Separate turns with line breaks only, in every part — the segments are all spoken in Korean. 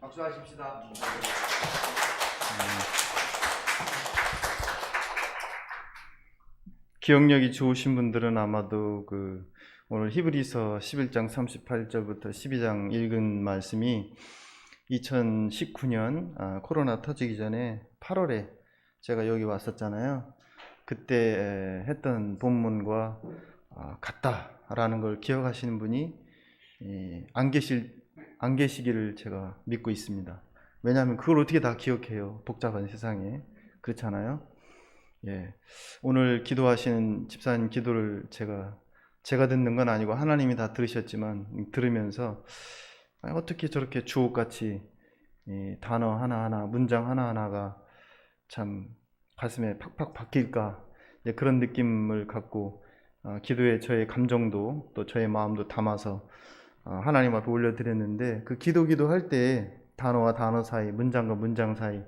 박수하십시다.
기억력이 좋으신 분들은 아마도 오늘 히브리서 11장 38절부터 12장 읽은 말씀이 2019년 코로나 터지기 전에 8월에 제가 여기 왔었잖아요. 그때 했던 본문과 같다라는 걸 기억하시는 분이 안 계시기를 제가 믿고 있습니다. 왜냐하면 그걸 어떻게 다 기억해요? 복잡한 세상에. 그렇잖아요. 예, 오늘 기도하시는 집사님 기도를 제가 듣는 건 아니고 하나님이 다 들으셨지만 들으면서 어떻게 저렇게 주옥같이 단어 하나하나, 문장 하나하나가 참 가슴에 팍팍 박힐까, 그런 느낌을 갖고 기도에 저의 감정도 또 저의 마음도 담아서 하나님 앞에 올려드렸는데, 그 기도할 때 단어와 단어 사이, 문장과 문장 사이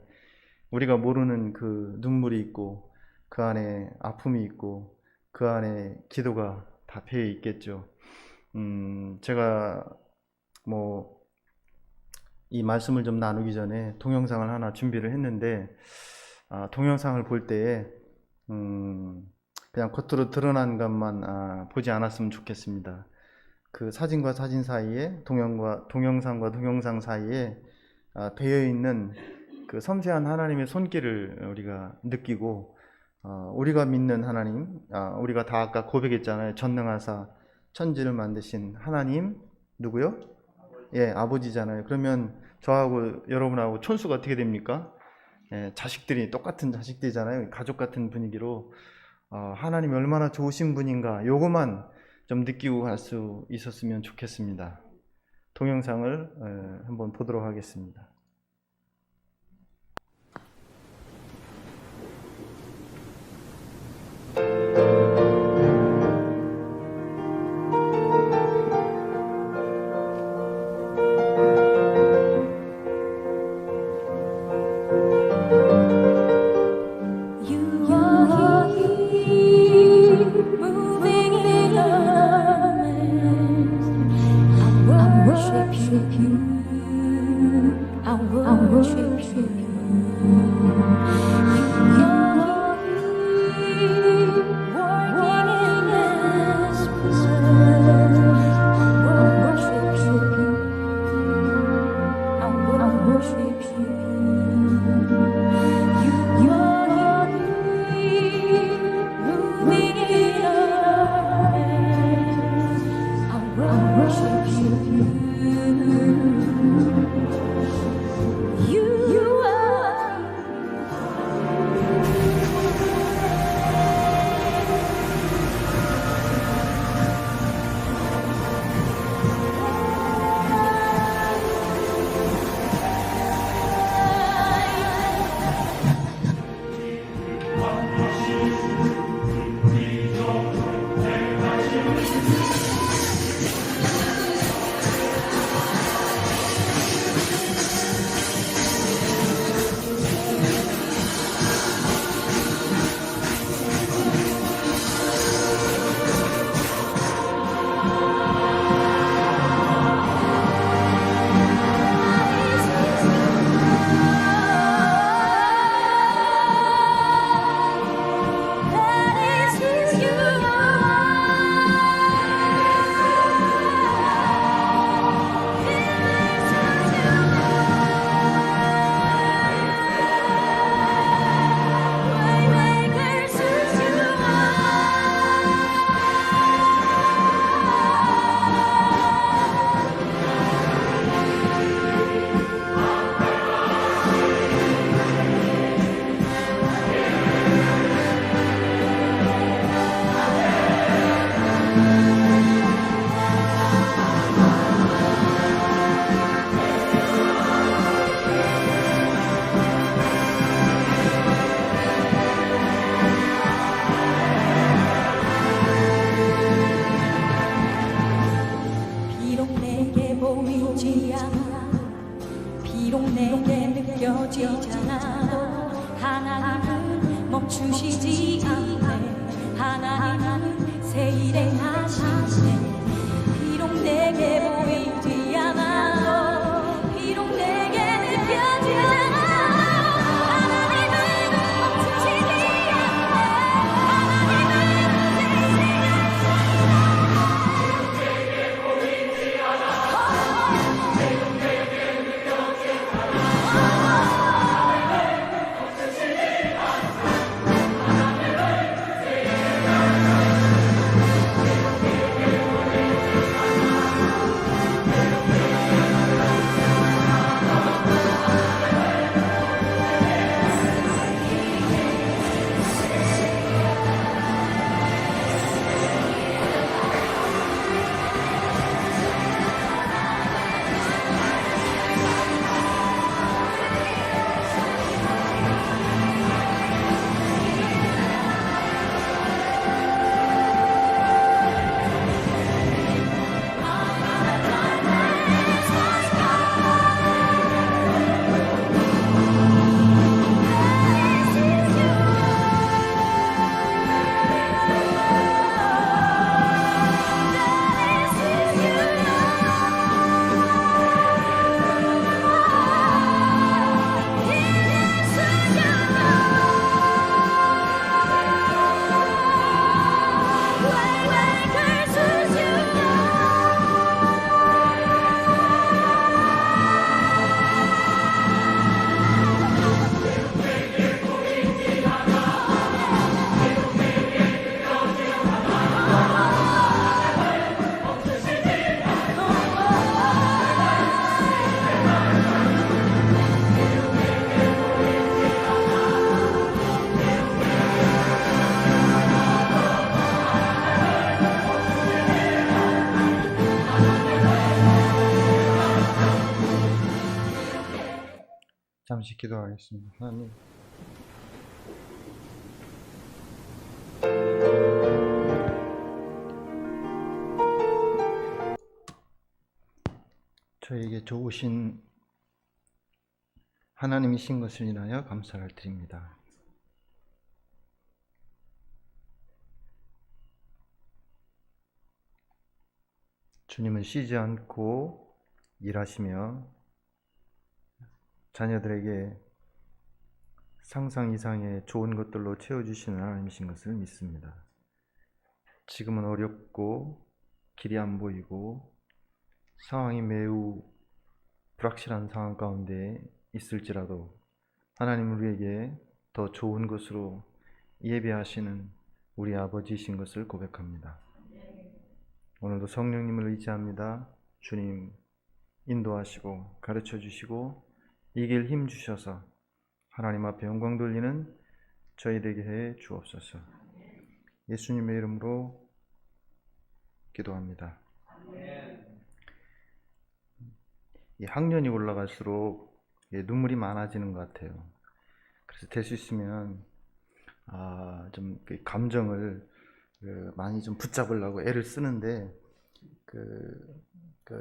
우리가 모르는 그 눈물이 있고 그 안에 아픔이 있고 그 안에 기도가 다 배어 있겠죠. 제가 이 말씀을 좀 나누기 전에 동영상을 하나 준비를 했는데, 동영상을 볼 때에 그냥 겉으로 드러난 것만 보지 않았으면 좋겠습니다. 그 사진과 사진 사이에, 동영상과 동영상 사이에 배어 있는 그 섬세한 하나님의 손길을 우리가 느끼고, 우리가 믿는 하나님, 우리가 다 아까 고백했잖아요. 전능하사 천지를 만드신 하나님, 누구요? 예, 아버지잖아요. 그러면 저하고 여러분하고 촌수가 어떻게 됩니까? 예, 자식들이 똑같은 자식들이잖아요. 가족 같은 분위기로 하나님이 얼마나 좋으신 분인가, 요거만 좀 느끼고 갈 수 있었으면 좋겠습니다. 동영상을 한번 보도록 하겠습니다.
멈추시지 않네. 하나님은 새 일을 하시네. 비록 내게 보이지 않아도, 비록 내게
잠시 기도하겠습니다. 하나님, 저에게 좋으신 하나님이신 것을 인하여 감사를 드립니다. 주님은 쉬지 않고 일하시며 자녀들에게 상상 이상의 좋은 것들로 채워주시는 하나님이신 것을 믿습니다. 지금은 어렵고 길이 안 보이고 상황이 매우 불확실한 상황 가운데 있을지라도 하나님 우리에게 더 좋은 것으로 예배하시는 우리 아버지이신 것을 고백합니다. 오늘도 성령님을 의지합니다. 주님 인도하시고 가르쳐 주시고 이길 힘 주셔서 하나님 앞에 영광 돌리는 저희 되게 해 주옵소서. 예수님의 이름으로 기도합니다. 이 학년이 올라갈수록 눈물이 많아지는 것 같아요. 그래서 될 수 있으면 좀 감정을 많이 좀 붙잡으려고 애를 쓰는데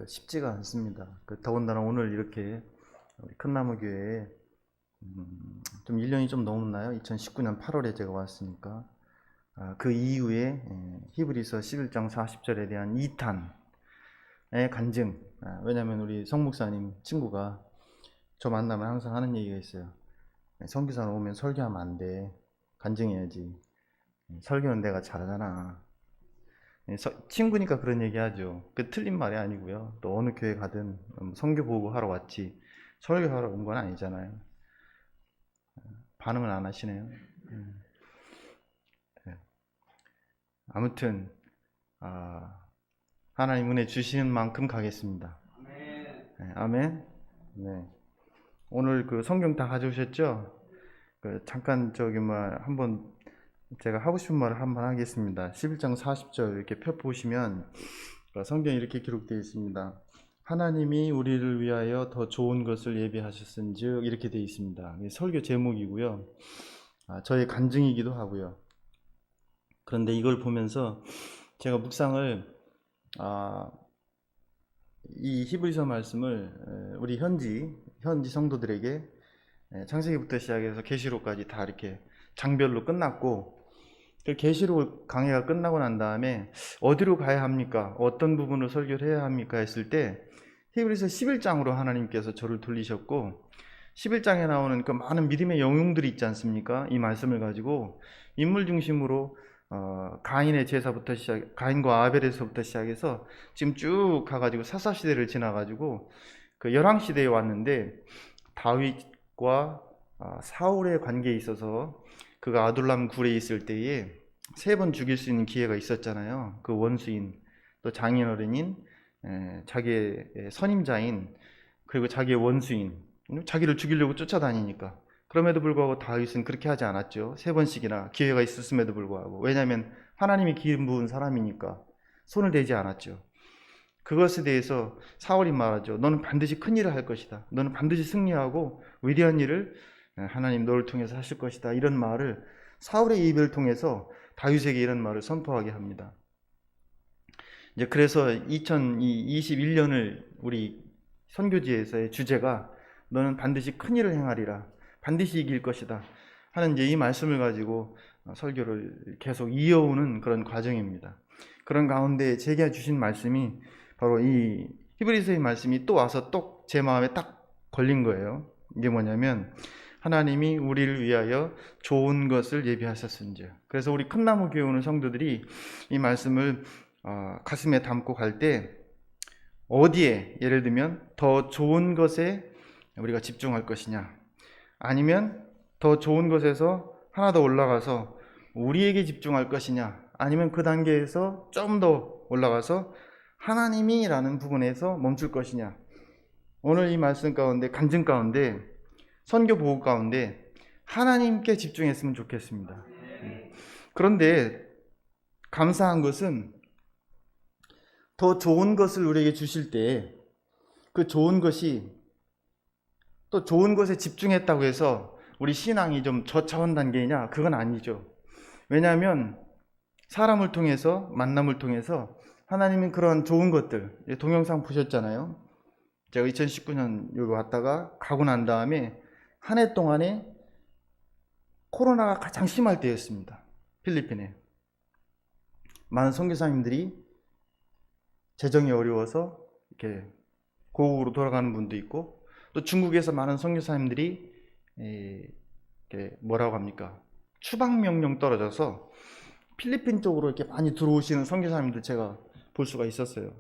쉽지가 않습니다. 더군다나 오늘 이렇게 우리 큰나무교회에 좀 1년이 좀 넘었나요? 2019년 8월에 제가 왔으니까 그 이후에 히브리서 11장 40절에 대한 2탄의 간증. 왜냐하면 우리 성 목사님 친구가 저 만나면 항상 하는 얘기가 있어요. 선교사로 오면 설교하면 안 돼. 간증해야지. 설교는 내가 잘하잖아. 친구니까 그런 얘기 하죠. 그 틀린 말이 아니고요. 또 어느 교회 가든 선교 보고 하러 왔지 설교하러 온 건 아니잖아요. 반응을 안 하시네요. 아무튼 하나님 은혜 주시는 만큼 가겠습니다. 아멘. 네. 오늘 그 성경 다 가져오셨죠? 잠깐 한번 제가 하고 싶은 말을 한번 하겠습니다. 11장 40절 이렇게 펴 보시면 성경에 이렇게 기록되어 있습니다. 하나님이 우리를 위하여 더 좋은 것을 예비하셨은즉 이렇게 되어 있습니다. 설교 제목이고요. 저의 간증이기도 하고요. 그런데 이걸 보면서 제가 묵상을 이 히브리서 말씀을 우리 현지 성도들에게 창세기부터 시작해서 계시록까지 다 이렇게 장별로 끝났고 그 계시록 강해가 끝나고 난 다음에 어디로 가야 합니까? 어떤 부분을 설교를 해야 합니까? 했을 때 히브리서 11장으로 하나님께서 저를 돌리셨고 11장에 나오는 그 많은 믿음의 영웅들이 있지 않습니까? 이 말씀을 가지고 인물 중심으로 가인의 제사부터 가인과 아벨에서부터 시작해서 지금 쭉 가가지고 사사시대를 지나가지고 그 열왕시대에 왔는데 다윗과 사울의 관계에 있어서 그가 아둘람 굴에 있을 때에 3번 죽일 수 있는 기회가 있었잖아요. 그 원수인 또 장인어른인 자기의 선임자인 그리고 자기의 원수인 자기를 죽이려고 쫓아다니니까 그럼에도 불구하고 다윗은 그렇게 하지 않았죠. 3번씩이나 기회가 있었음에도 불구하고. 왜냐하면 하나님이 기름 부은 사람이니까 손을 대지 않았죠. 그것에 대해서 사울이 말하죠. 너는 반드시 큰 일을 할 것이다. 너는 반드시 승리하고 위대한 일을 하나님 너를 통해서 하실 것이다. 이런 말을 사울의 입을 통해서 다윗에게 이런 말을 선포하게 합니다. 이제 그래서 2021년을 우리 선교지에서의 주제가 너는 반드시 큰 일을 행하리라. 반드시 이길 것이다. 하는 이제 이 말씀을 가지고 설교를 계속 이어오는 그런 과정입니다. 그런 가운데 제게 주신 말씀이 바로 이 히브리서의 말씀이 또 와서 또 제 마음에 딱 걸린 거예요. 이게 뭐냐면 하나님이 우리를 위하여 좋은 것을 예비하셨은즉. 그래서 우리 큰나무 교회 오는 성도들이 이 말씀을 가슴에 담고 갈 때 어디에 예를 들면 더 좋은 것에 우리가 집중할 것이냐 아니면 더 좋은 것에서 하나 더 올라가서 우리에게 집중할 것이냐 아니면 그 단계에서 좀 더 올라가서 하나님이 라는 부분에서 멈출 것이냐. 오늘 이 말씀 가운데 간증 가운데 선교 보고 가운데 하나님께 집중했으면 좋겠습니다. 그런데 감사한 것은 더 좋은 것을 우리에게 주실 때 그 좋은 것이 또 좋은 것에 집중했다고 해서 우리 신앙이 좀 저차원 단계이냐? 그건 아니죠. 왜냐하면 사람을 통해서, 만남을 통해서 하나님은 그런 좋은 것들, 동영상 보셨잖아요. 제가 2019년 여기 왔다가 가고 난 다음에 한 해 동안에 코로나가 가장 심할 때였습니다. 필리핀에. 많은 선교사님들이 재정이 어려워서 이렇게 고국으로 돌아가는 분도 있고, 또 중국에서 많은 선교사님들이 이렇게 뭐라고 합니까? 추방 명령 떨어져서 필리핀 쪽으로 이렇게 많이 들어오시는 선교사님들 제가 볼 수가 있었어요.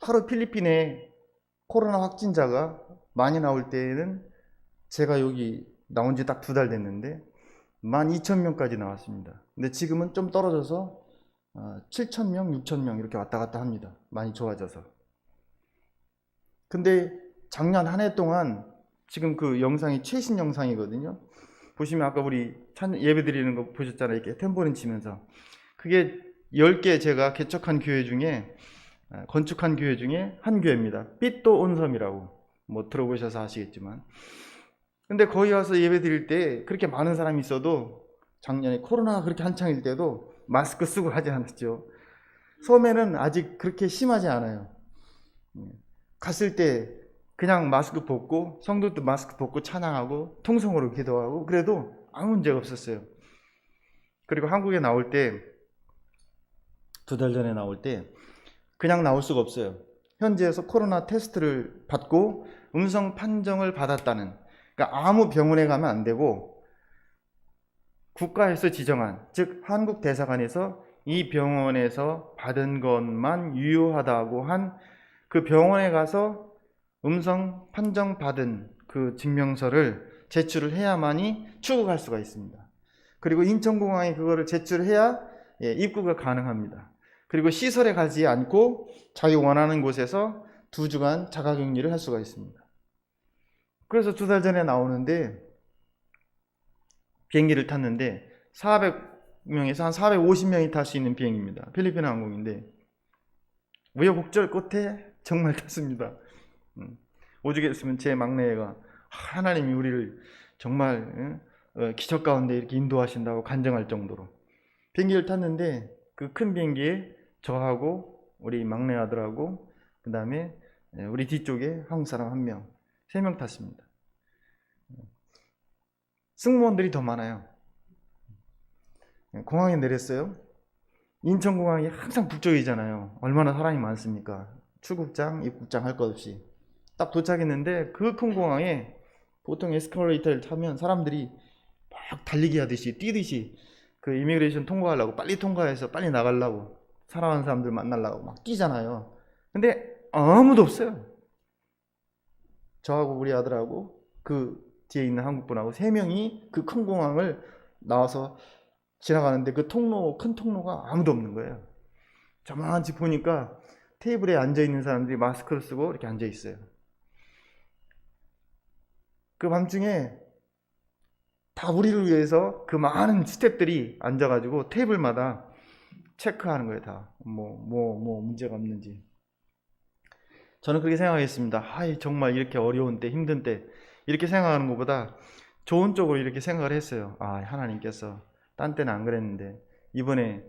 하루 필리핀에 코로나 확진자가 많이 나올 때에는 제가 여기 나온 지 딱 2달 됐는데 12,000명까지 나왔습니다. 근데 지금은 좀 떨어져서 7,000명, 6,000명 이렇게 왔다 갔다 합니다. 많이 좋아져서. 근데 작년 한 해 동안 지금 그 영상이 최신 영상이거든요. 보시면 아까 우리 예배 드리는 거 보셨잖아요. 이렇게 탬보린 치면서. 그게 10개 제가 개척한 교회 중에, 건축한 교회 중에 한 교회입니다. 삐또 온섬이라고. 뭐 들어보셔서 아시겠지만. 근데 거기 와서 예배 드릴 때 그렇게 많은 사람이 있어도 작년에 코로나가 그렇게 한창일 때도 마스크 쓰고 하지 않았죠. 처음에는 아직 그렇게 심하지 않아요. 갔을 때 그냥 마스크 벗고, 성도도 마스크 벗고 찬양하고 통성으로 기도하고 그래도 아무 문제가 없었어요. 그리고 한국에 나올 때 2달 전에 나올 때 그냥 나올 수가 없어요. 현지에서 코로나 테스트를 받고 음성 판정을 받았다는, 그러니까 아무 병원에 가면 안 되고 국가에서 지정한, 즉 한국 대사관에서 이 병원에서 받은 것만 유효하다고 한 그 병원에 가서 음성 판정 받은 그 증명서를 제출을 해야만이 출국할 수가 있습니다. 그리고 인천공항에 그거를 제출해야 입국가 가능합니다. 그리고 시설에 가지 않고 자기 원하는 곳에서 2주간 자가격리를 할 수가 있습니다. 그래서 2달 전에 나오는데 비행기를 탔는데 400명에서 한 450명이 탈 수 있는 비행기입니다. 필리핀 항공인데 우여곡절 끝에 정말 탔습니다. 오죽했으면 제 막내가 하나님이 우리를 정말 기적 가운데 이렇게 인도하신다고 간증할 정도로 비행기를 탔는데 그 큰 비행기에 저하고 우리 막내 아들하고 그 다음에 우리 뒤쪽에 한국 사람 1명, 3명 탔습니다. 승무원들이 더 많아요. 공항에 내렸어요. 인천공항이 항상 북쪽이잖아요. 얼마나 사람이 많습니까? 출국장, 입국장 할 것 없이 딱 도착했는데 그 큰 공항에 보통 에스컬레이터를 타면 사람들이 막 달리기 하듯이 뛰듯이 그 이미그레이션 통과하려고 빨리 통과해서 빨리 나가려고, 사랑하는 사람들 만나려고 막 뛰잖아요. 근데 아무도 없어요. 저하고 우리 아들하고 그 뒤에 있는 한국분하고 3명이 그 큰 공항을 나와서 지나가는데 그 통로, 큰 통로가 아무도 없는 거예요. 저만치 보니까 테이블에 앉아있는 사람들이 마스크를 쓰고 이렇게 앉아있어요. 그 밤중에 다 우리를 위해서 그 많은 스태프들이 앉아가지고 테이블마다 체크하는 거예요. 다 뭐 문제가 없는지. 저는 그렇게 생각했습니다. 정말 이렇게 어려운 때, 힘든 때 이렇게 생각하는 것보다 좋은 쪽으로 이렇게 생각을 했어요. 하나님께서 딴 때는 안 그랬는데 이번에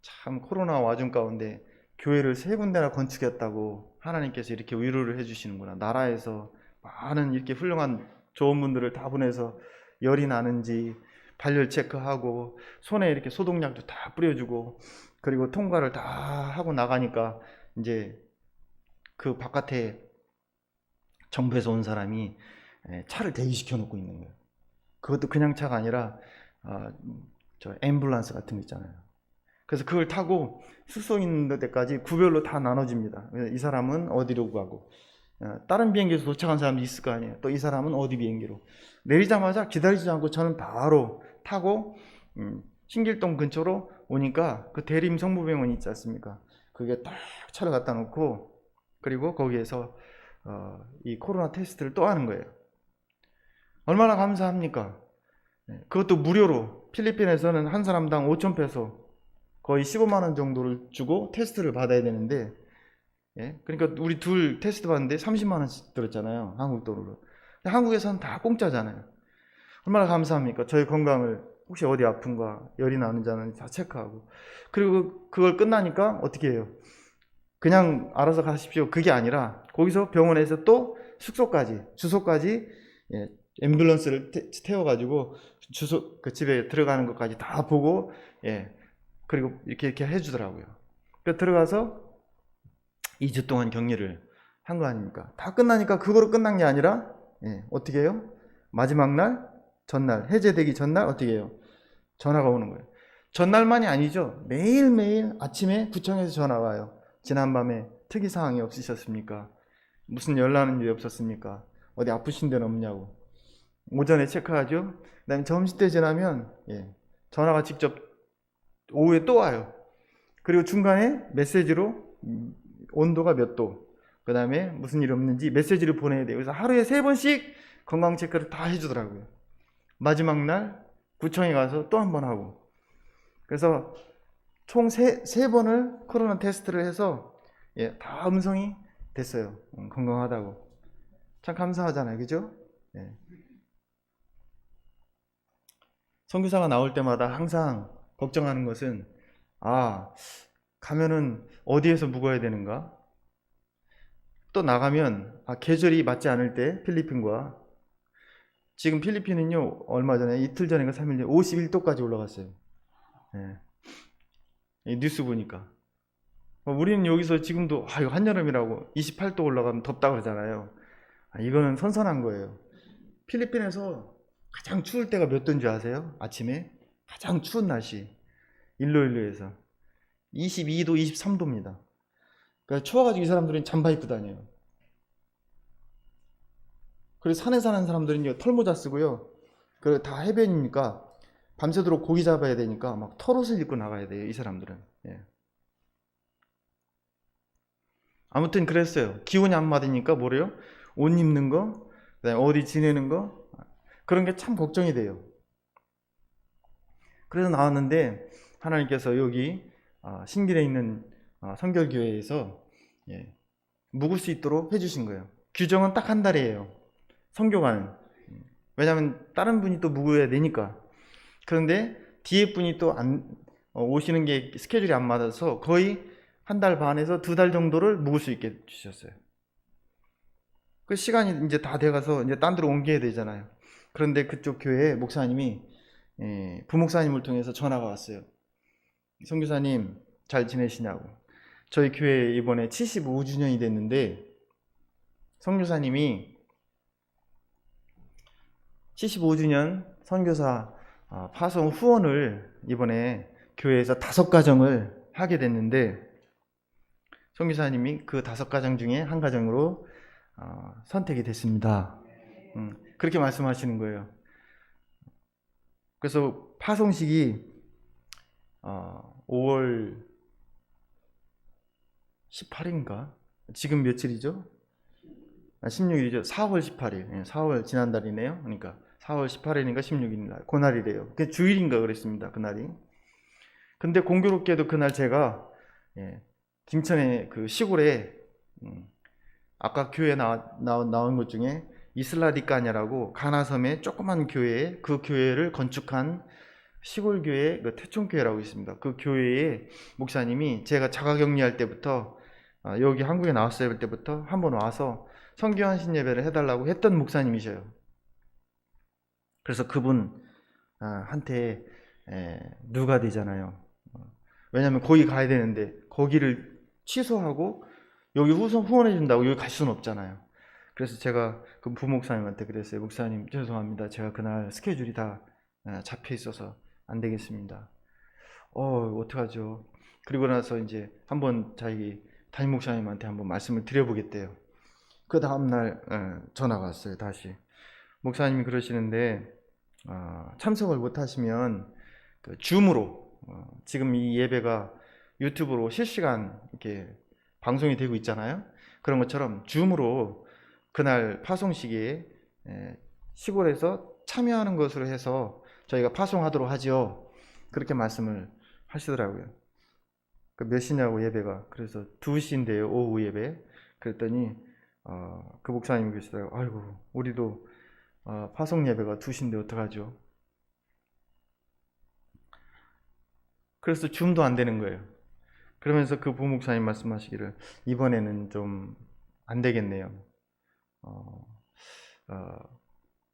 참 코로나 와중 가운데 교회를 3군데나 건축했다고 하나님께서 이렇게 위로를 해주시는구나. 나라에서 많은 이렇게 훌륭한 좋은 분들을 다 보내서 열이 나는지 발열 체크하고 손에 이렇게 소독약도 다 뿌려주고 그리고 통과를 다 하고 나가니까 이제 그 바깥에 정부에서 온 사람이 차를 대기시켜 놓고 있는 거예요. 그것도 그냥 차가 아니라 저 앰뷸런스 같은 거 있잖아요. 그래서 그걸 타고 숙소 있는 데까지 구별로 다 나눠집니다. 이 사람은 어디로 가고 다른 비행기에서 도착한 사람도 있을 거 아니에요. 또 이 사람은 어디 비행기로. 내리자마자 기다리지 않고 저는 바로 타고 신길동 근처로 오니까 그 대림 성모병원 있지 않습니까? 그게 딱 차를 갖다 놓고 그리고 거기에서 이 코로나 테스트를 또 하는 거예요. 얼마나 감사합니까? 그것도 무료로. 필리핀에서는 한 사람당 5,000페소, 거의 15만 원 정도를 주고 테스트를 받아야 되는데, 그러니까 우리 둘 테스트 받는데 30만 원씩 들었잖아요. 한국 돈으로. 근데 한국에서는 다 공짜잖아요. 얼마나 감사합니까? 저희 건강을 혹시 어디 아픈가, 열이 나는 자는 다 체크하고. 그리고 그걸 끝나니까 어떻게 해요? 그냥 알아서 가십시오. 그게 아니라 거기서 병원에서 또 숙소까지, 주소까지 예, 앰뷸런스를 태워가지고 주소 그 집에 들어가는 것까지 다 보고 예, 그리고 이렇게 해주더라고요. 그 들어가서 2주 동안 격리를 한 거 아닙니까? 다 끝나니까 그거로 끝난 게 아니라 예, 어떻게 해요? 마지막 날, 전날, 해제되기 전날 어떻게 해요? 전화가 오는 거예요. 전날만이 아니죠. 매일매일 아침에 구청에서 전화가 와요. 지난밤에 특이사항이 없으셨습니까? 무슨 연락하는 일이 없었습니까? 어디 아프신 데는 없냐고. 오전에 체크하죠. 그 다음에 점심때 지나면 예, 전화가 직접 오후에 또 와요. 그리고 중간에 메시지로 온도가 몇 도, 그 다음에 무슨 일 없는지 메시지를 보내야 돼요. 그래서 하루에 3번씩 건강 체크를 다 해주더라고요. 마지막 날 구청에 가서 또 한 번 하고. 그래서 총 세 번을 코로나 테스트를 해서 예, 다 음성이 됐어요. 건강하다고. 참 감사하잖아요. 그죠? 예. 선교사가 나올 때마다 항상 걱정하는 것은 가면은 어디에서 묵어야 되는가? 또 나가면 계절이 맞지 않을 때 필리핀과 지금 필리핀은요 얼마 전에 이틀 전인가 3일 전에 51도까지 올라갔어요. 예. 이 뉴스 보니까 우리는 여기서 지금도 이거 한여름이라고 28도 올라가면 덥다 그러잖아요. 이거는 선선한 거예요. 필리핀에서 가장 추울 때가 몇 도인 줄 아세요? 아침에 가장 추운 날씨 일로일로에서 22도, 23도입니다. 그러니까 추워가지고 이 사람들은 잠바 입고 다녀요. 그리고 산에 사는 사람들은요 털모자 쓰고요. 그리고 다 해변이니까 밤새도록 고기 잡아야 되니까 막 털옷을 입고 나가야 돼요. 이 사람들은. 예. 아무튼 그랬어요. 기온이 안 맞으니까 뭐래요? 옷 입는 거, 그다음에 어디 지내는 거 그런 게 참 걱정이 돼요. 그래서 나왔는데 하나님께서 여기 신길에 있는 성결교회에서 예, 묵을 수 있도록 해주신 거예요. 규정은 딱 한 달이에요. 선교가는. 왜냐하면 다른 분이 또 묵어야 되니까. 그런데 뒤에 분이 또 오시는 게 스케줄이 안 맞아서 거의 한 달 반에서 2달 정도를 묵을 수 있게 주셨어요. 그 시간이 이제 다 돼가서 이제 딴 데로 옮겨야 되잖아요. 그런데 그쪽 교회에 목사님이 부목사님을 통해서 전화가 왔어요. 선교사님 잘 지내시냐고. 저희 교회 이번에 75주년이 됐는데 선교사님이 75주년 선교사 파송 후원을 이번에 교회에서 5가정을 하게 됐는데 선교사님이 그 5가정 중에 한 가정으로 선택이 됐습니다. 그렇게 말씀하시는 거예요. 그래서 파송식이 5월 18일인가? 지금 며칠이죠? 16일이죠. 4월 18일. 4월 지난달이네요. 그러니까 4월 18일인가 16일 날. 그날이래요. 그 주일인가 그랬습니다. 그날이. 근데 공교롭게도 그날 제가 김천의 그 시골에 아까 교회 나온 것 중에 이슬라디카냐라고 가나섬의 조그만 교회에 그 교회를 건축한 시골 교회 그 태촌교회라고 있습니다. 그 교회의 목사님이 제가 자가격리할 때부터 여기 한국에 나왔을 때부터 한번 와서 성교환신 예배를 해달라고 했던 목사님이셔요. 그래서 그분 한테 누가 되잖아요. 왜냐하면 거기 가야 되는데 거기를 취소하고 여기 후원해 준다고 여기 갈 수는 없잖아요. 그래서 제가 그 부목사님한테 그랬어요. 목사님 죄송합니다. 제가 그날 스케줄이 다 잡혀 있어서 안 되겠습니다. 어떡하죠? 그리고 나서 이제 한번 자기 담임 목사님한테 한번 말씀을 드려보겠대요. 그 다음날 전화가 왔어요. 다시 목사님이 그러시는데 참석을 못하시면 그 줌으로 지금 이 예배가 유튜브로 실시간 이렇게 방송이 되고 있잖아요. 그런 것처럼 줌으로 그날 파송식에 시골에서 참여하는 것으로 해서 저희가 파송하도록 하죠. 그렇게 말씀을 하시더라고요. 몇 시냐고 예배가. 그래서 2시인데요. 오후 예배. 그랬더니 그 목사님이 계시다가 아이고 우리도 파송 예배가 2시인데 어떡하죠? 그래서 줌도 안 되는 거예요. 그러면서 그 부목사님 말씀하시기를 이번에는 좀 안 되겠네요.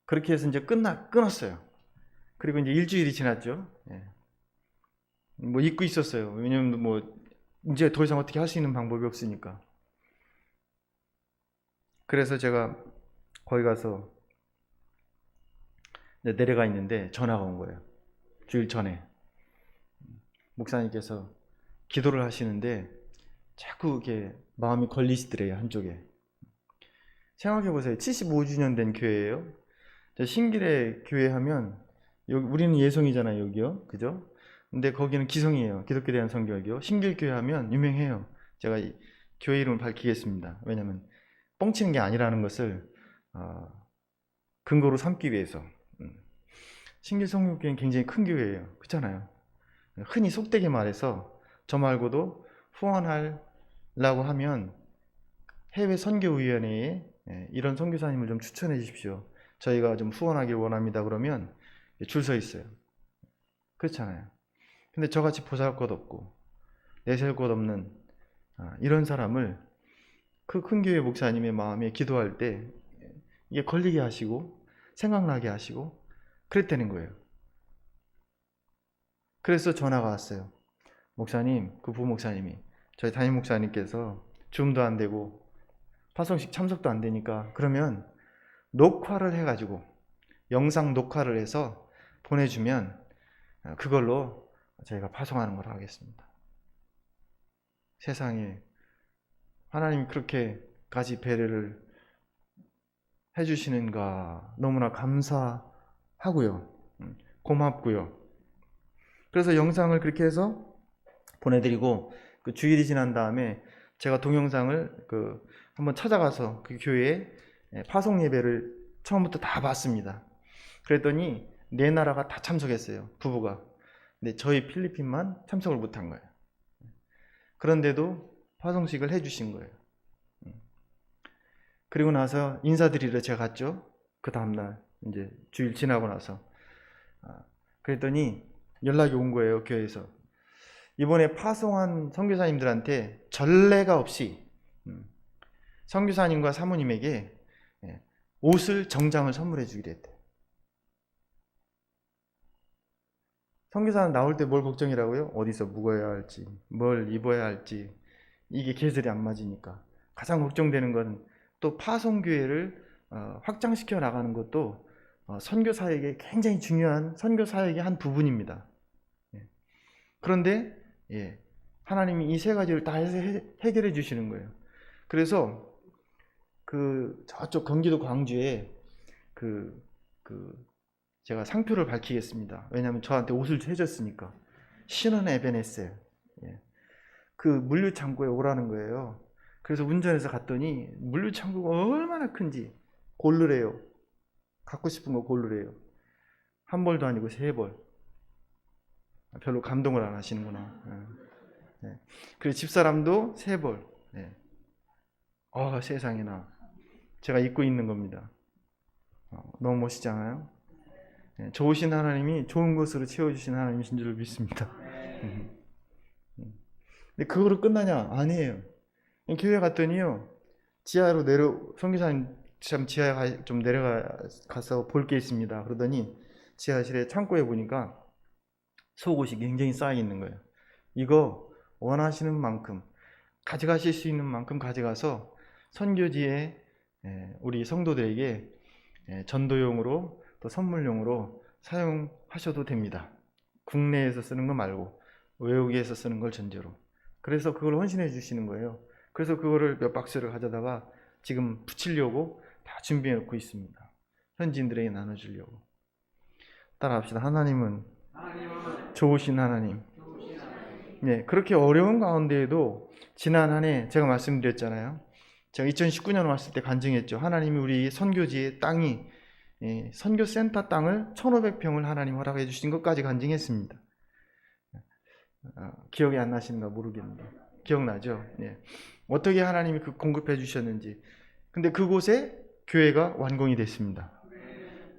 그렇게 해서 이제 끊었어요. 그리고 이제 일주일이 지났죠. 예. 뭐 잊고 있었어요. 왜냐면 뭐 이제 더 이상 어떻게 할 수 있는 방법이 없으니까. 그래서 제가 거기 가서 내려가 있는데 전화가 온 거예요. 주일 전에 목사님께서 기도를 하시는데 자꾸 이렇게 마음이 걸리시더래요. 한쪽에. 생각해 보세요. 75주년 된 교회예요. 신길의 교회 하면 여기 우리는 예성이잖아요. 여기요. 그죠? 근데 거기는 기성이에요. 기독교에 대한 성교학이요. 신길교회 하면 유명해요. 제가 이 교회 이름을 밝히겠습니다. 왜냐면 뻥치는 게 아니라는 것을 근거로 삼기 위해서. 신길성교회는 굉장히 큰 교회예요. 그렇잖아요. 흔히 속되게 말해서 저 말고도 후원하려고 하면 해외 선교위원회에 이런 선교사님을 좀 추천해 주십시오. 저희가 좀 후원하길 원합니다. 그러면 줄 서 있어요. 그렇잖아요. 근데 저같이 보잘것없고 내세울 것 없는 이런 사람을 그 큰 교회 목사님의 마음에 기도할 때 이게 걸리게 하시고 생각나게 하시고 그랬다는 거예요. 그래서 전화가 왔어요. 목사님, 그 부목사님이 저희 담임 목사님께서 줌도 안 되고 파송식 참석도 안 되니까 그러면 녹화를 해가지고 영상 녹화를 해서 보내주면 그걸로 저희가 파송하는 걸 하겠습니다. 세상에 하나님이 그렇게까지 배려를 해주시는가 너무나 감사하고요. 고맙고요. 그래서 영상을 그렇게 해서 보내드리고 그 주일이 지난 다음에 제가 동영상을 한번 찾아가서 그 교회에 파송 예배를 처음부터 다 봤습니다. 그랬더니 네 나라가 다 참석했어요. 부부가. 근데 저희 필리핀만 참석을 못한 거예요. 그런데도 파송식을 해주신 거예요. 그리고 나서 인사드리러 제가 갔죠. 그 다음날 이제 주일 지나고 나서 그랬더니 연락이 온 거예요. 교회에서 이번에 파송한 선교사님들한테 전례가 없이 선교사님과 사모님에게 옷을 정장을 선물해 주기로 했대요. 선교사는 나올 때 뭘 걱정이라고요? 어디서 묵어야 할지, 뭘 입어야 할지, 이게 계절이 안 맞으니까. 가장 걱정되는 건 또 파송교회를 확장시켜 나가는 것도 선교사에게 굉장히 중요한 선교사에게 한 부분입니다. 그런데 하나님이 이 세 가지를 다 해결해 주시는 거예요. 그래서 저쪽 경기도 광주에 제가 상표를 밝히겠습니다. 왜냐하면 저한테 옷을 해줬으니까. 신원 에베네셀. 그 물류창고에 오라는 거예요. 그래서 운전해서 갔더니 물류창고가 얼마나 큰지 고르래요. 갖고 싶은 거 고르래요. 한 벌도 아니고 3벌. 별로 감동을 안 하시는구나. 그리고 집사람도 3벌. 세상에나. 제가 입고 있는 겁니다. 너무 멋있잖아요. 좋으신 하나님이 좋은 것으로 채워주신 하나님이신 줄 믿습니다. 근데 그거로 끝나냐? 아니에요. 교회 갔더니요, 지하로 선교사님 참 지하에 좀 내려가서 볼 게 있습니다. 그러더니 지하실에 창고에 보니까 속옷이 굉장히 쌓여 있는 거예요. 이거 원하시는 만큼 가져가실 수 있는 만큼 가져가서 선교지에 우리 성도들에게 전도용으로 또 선물용으로 사용하셔도 됩니다. 국내에서 쓰는 거 말고 외국에서 쓰는 걸 전제로. 그래서 그걸 헌신해 주시는 거예요. 그래서 그거를 몇 박스를 가져다가 지금 붙이려고 다 준비해 놓고 있습니다. 현지인들에게 나눠주려고. 따라합시다. 하나님은 좋으신 하나님. 네, 그렇게 어려운 가운데에도 지난 한 해 제가 말씀드렸잖아요. 제가 2019년 왔을 때 간증했죠. 하나님이 우리 선교지의 땅이 선교센터 땅을 1,500평을 하나님 허락해 주신 것까지 간증했습니다. 기억이 안 나시는가 모르겠는데 기억나죠? 어떻게 하나님이 공급해 주셨는지. 근데 그곳에 교회가 완공이 됐습니다.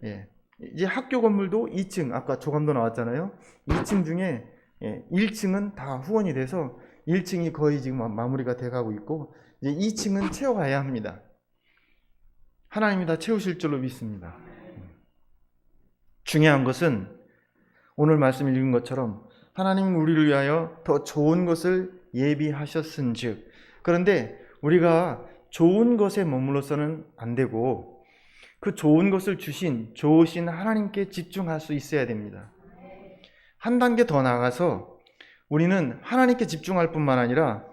예. 이제 학교 건물도 2층, 아까 조감도 나왔잖아요. 2층 중에 1층은 다 후원이 돼서 1층이 거의 지금 마무리가 돼가고 있고, 이제 2층은 채워가야 합니다. 하나님이 다 채우실 줄로 믿습니다. 중요한 것은 오늘 말씀 읽은 것처럼 하나님은 우리를 위하여 더 좋은 것을 예비하셨은즉, 그런데 우리가 좋은 것에 머물러서는 안 되고 그 좋은 것을 주신 좋으신 하나님께 집중할 수 있어야 됩니다. 한 단계 더 나아가서 우리는 하나님께 집중할 뿐만 아니라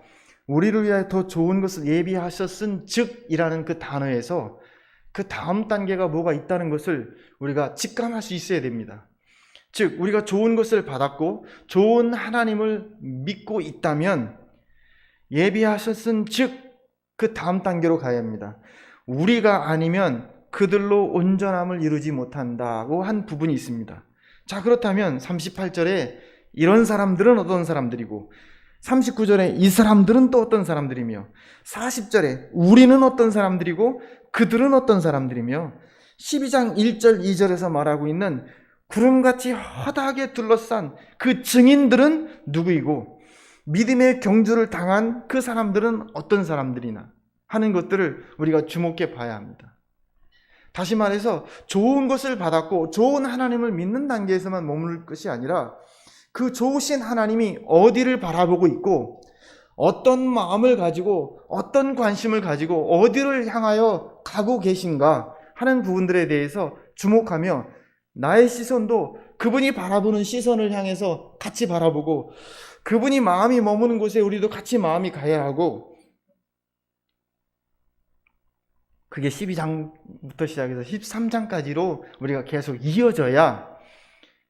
우리를 위하여 더 좋은 것을 예비하셨은즉 이라는 그 단어에서 그 다음 단계가 뭐가 있다는 것을 우리가 직감할 수 있어야 됩니다. 즉 우리가 좋은 것을 받았고 좋은 하나님을 믿고 있다면 예비하셨은즉 그 다음 단계로 가야 합니다. 우리가 아니면 그들로 온전함을 이루지 못한다고 한 부분이 있습니다. 자, 그렇다면 38절에 이런 사람들은 어떤 사람들이고 39절에 이 사람들은 또 어떤 사람들이며 40절에 우리는 어떤 사람들이고 그들은 어떤 사람들이며 12장 1절 2절에서 말하고 있는 구름같이 허다하게 둘러싼 그 증인들은 누구이고 믿음의 경주를 당한 그 사람들은 어떤 사람들이나 하는 것들을 우리가 주목해 봐야 합니다. 다시 말해서 좋은 것을 받았고 좋은 하나님을 믿는 단계에서만 머무를 것이 아니라 그 좋으신 하나님이 어디를 바라보고 있고 어떤 마음을 가지고 어떤 관심을 가지고 어디를 향하여 가고 계신가 하는 부분들에 대해서 주목하며 나의 시선도 그분이 바라보는 시선을 향해서 같이 바라보고 그분이 마음이 머무는 곳에 우리도 같이 마음이 가야 하고, 그게 12장부터 시작해서 13장까지로 우리가 계속 이어져야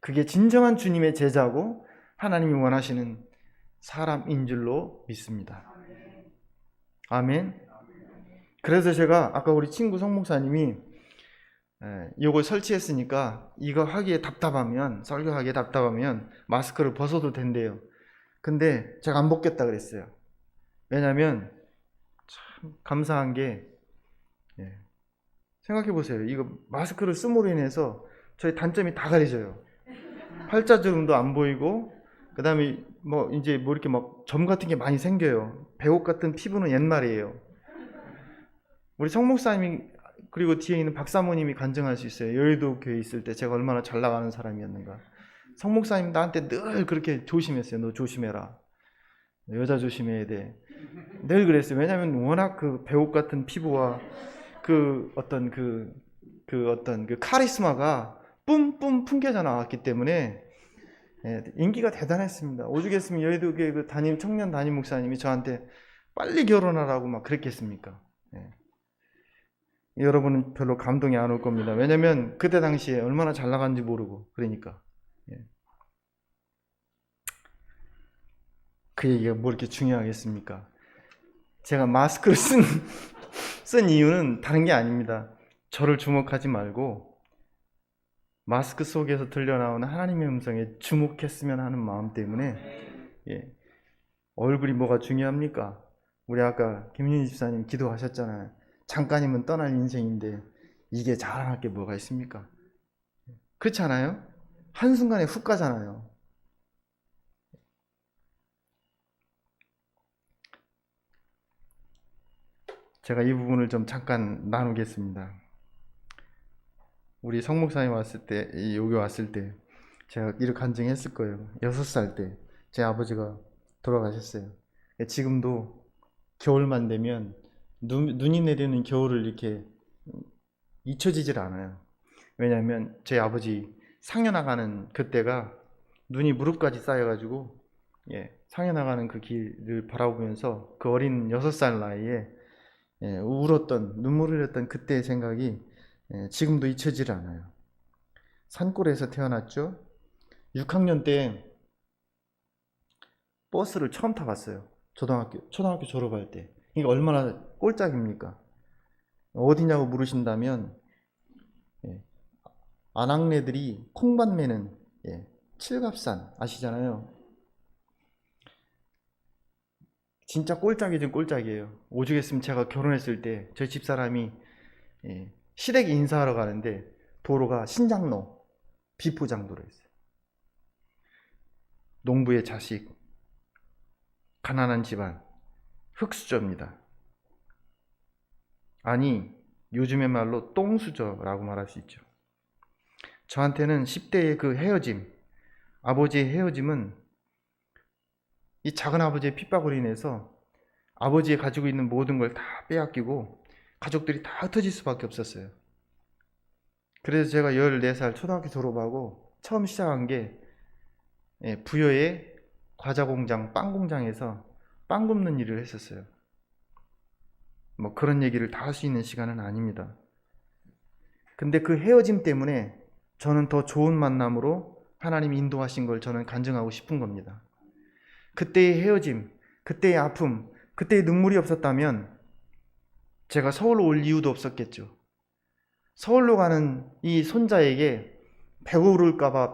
그게 진정한 주님의 제자고 하나님이 원하시는 사람인 줄로 믿습니다. 아멘. 그래서 제가 아까 우리 친구 성 목사님이 이걸 설치했으니까 이거 하기에 답답하면, 설교하기에 답답하면 마스크를 벗어도 된대요. 근데 제가 안 벗겠다 그랬어요. 왜냐하면 참 감사한 게, 생각해 보세요. 이거 마스크를 씀으로 인해서 저희 단점이 다 가려져요. 팔자주름도 안 보이고, 그 다음에 이제 이렇게 막 점 같은 게 많이 생겨요. 배옷 같은 피부는 옛말이에요. 우리 성 목사님이, 그리고 뒤에 있는 박사모님이 간증할 수 있어요. 여의도 교회 있을 때 제가 얼마나 잘 나가는 사람이었는가. 성 목사님 나한테 늘 그렇게 조심했어요. 너 조심해라. 여자 조심해야 돼. 늘 그랬어요. 왜냐하면 워낙 그 배옷 같은 피부와 그 어떤 그 카리스마가 뿜뿜 풍겨져 나왔기 때문에 인기가 대단했습니다. 오죽했으면 여의도교회 그 청년 담임 목사님이 저한테 빨리 결혼하라고 막 그랬겠습니까? 여러분은 별로 감동이 안 올 겁니다. 왜냐면 그때 당시에 얼마나 잘 나갔는지 모르고 그러니까. 그 얘기가 뭐 이렇게 중요하겠습니까? 제가 마스크를 쓴 이유는 다른 게 아닙니다. 저를 주목하지 말고 마스크 속에서 들려나오는 하나님의 음성에 주목했으면 하는 마음 때문에. 얼굴이 뭐가 중요합니까? 우리 아까 김윤희 집사님 기도하셨잖아요. 잠깐이면 떠날 인생인데 이게 자랑할 게 뭐가 있습니까? 그렇지 않아요? 한순간에 훅 가잖아요. 제가 이 부분을 좀 잠깐 나누겠습니다. 우리 성 목사님 왔을 때, 여기 왔을 때 제가 이렇게 간증했을 거예요. 6살 때 제 아버지가 돌아가셨어요. 지금도 겨울만 되면 눈이 내리는 겨울을 이렇게 잊혀지질 않아요. 왜냐하면 제 아버지 상해 나가는 그때가 눈이 무릎까지 쌓여가지고 상해 나가는 그 길을 바라보면서 그 어린 6살 나이에 울었던, 눈물을 흘렸던 그때의 생각이 지금도 잊혀지질 않아요. 산골에서 태어났죠. 6학년 때 버스를 처음 타봤어요. 초등학교 졸업할 때. 이게 얼마나 꼴짝입니까? 어디냐고 물으신다면 아낙네들이 콩밭 매는 칠갑산 아시잖아요. 진짜 꼴짝이 좀 꼴짝이에요. 오죽했으면 제가 결혼했을 때 저희 집사람이 시댁 인사하러 가는데 도로가 신장로 비포장도로였어요. 농부의 자식, 가난한 집안, 흙수저입니다. 아니, 요즘의 말로 똥수저라고 말할 수 있죠. 저한테는 10대의 그 헤어짐, 아버지의 헤어짐은 이 작은 아버지의 핍박으로 인해서 아버지가 가지고 있는 모든 걸 다 빼앗기고 가족들이 다 흩어질 수밖에 없었어요. 그래서 제가 14살 초등학교 졸업하고 처음 시작한 게 부여의 과자 공장, 빵 공장에서 빵 굽는 일을 했었어요. 뭐 그런 얘기를 다 할 수 있는 시간은 아닙니다. 근데 그 헤어짐 때문에 저는 더 좋은 만남으로 하나님이 인도하신 걸 저는 간증하고 싶은 겁니다. 그때의 헤어짐, 그때의 아픔, 그때의 눈물이 없었다면 제가 서울로 올 이유도 없었겠죠. 서울로 가는 이 손자에게 배고플까봐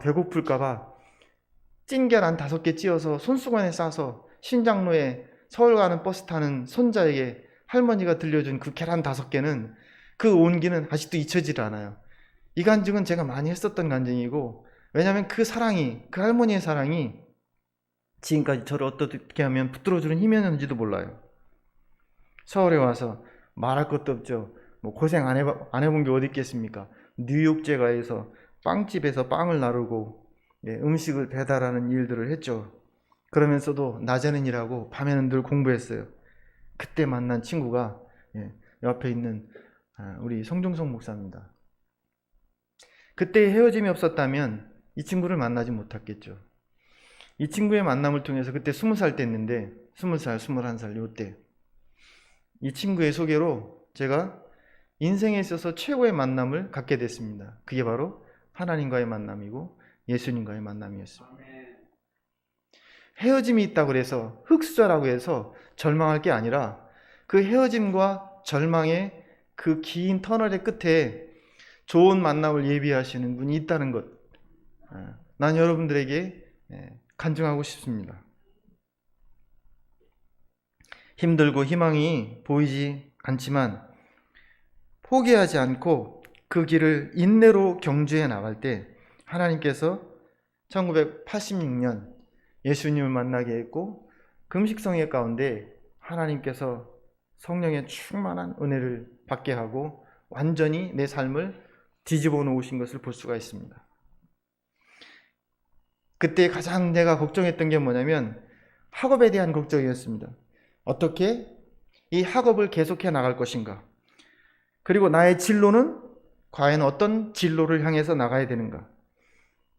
찐결 한 5개 찧어서 손수건에 싸서 신장로에 서울 가는 버스 타는 손자에게 할머니가 들려준 그 계란 5개는 그 온기는 아직도 잊혀지질 않아요. 이 간증은 제가 많이 했었던 간증이고, 왜냐하면 그 사랑이, 그 할머니의 사랑이 지금까지 저를 어떻게 하면 붙들어주는 힘이었는지도 몰라요. 서울에 와서 말할 것도 없죠. 뭐 고생 안 해본 게 어디 있겠습니까? 뉴욕제 가에서 빵집에서 빵을 나르고 음식을 배달하는 일들을 했죠. 그러면서도 낮에는 일하고 밤에는 늘 공부했어요. 그때 만난 친구가 옆에 있는 우리 성종성 목사입니다. 그때 헤어짐이 없었다면 이 친구를 만나지 못했겠죠. 이 친구의 만남을 통해서 그때 20살 때였는데 20살, 21살 요때 이 친구의 소개로 제가 인생에 있어서 최고의 만남을 갖게 됐습니다. 그게 바로 하나님과의 만남이고 예수님과의 만남이었습니다. 헤어짐이 있다고 그래서 흙수저라고 해서 절망할 게 아니라 그 헤어짐과 절망의 그 긴 터널의 끝에 좋은 만남을 예비하시는 분이 있다는 것, 난 여러분들에게 간증하고 싶습니다. 힘들고 희망이 보이지 않지만 포기하지 않고 그 길을 인내로 경주해 나갈 때 하나님께서 1986년 예수님을 만나게 했고 금식성회 가운데 하나님께서 성령의 충만한 은혜를 받게 하고 완전히 내 삶을 뒤집어 놓으신 것을 볼 수가 있습니다. 그때 가장 내가 걱정했던 게 뭐냐면 학업에 대한 걱정이었습니다. 어떻게 이 학업을 계속해 나갈 것인가? 그리고 나의 진로는 과연 어떤 진로를 향해서 나가야 되는가?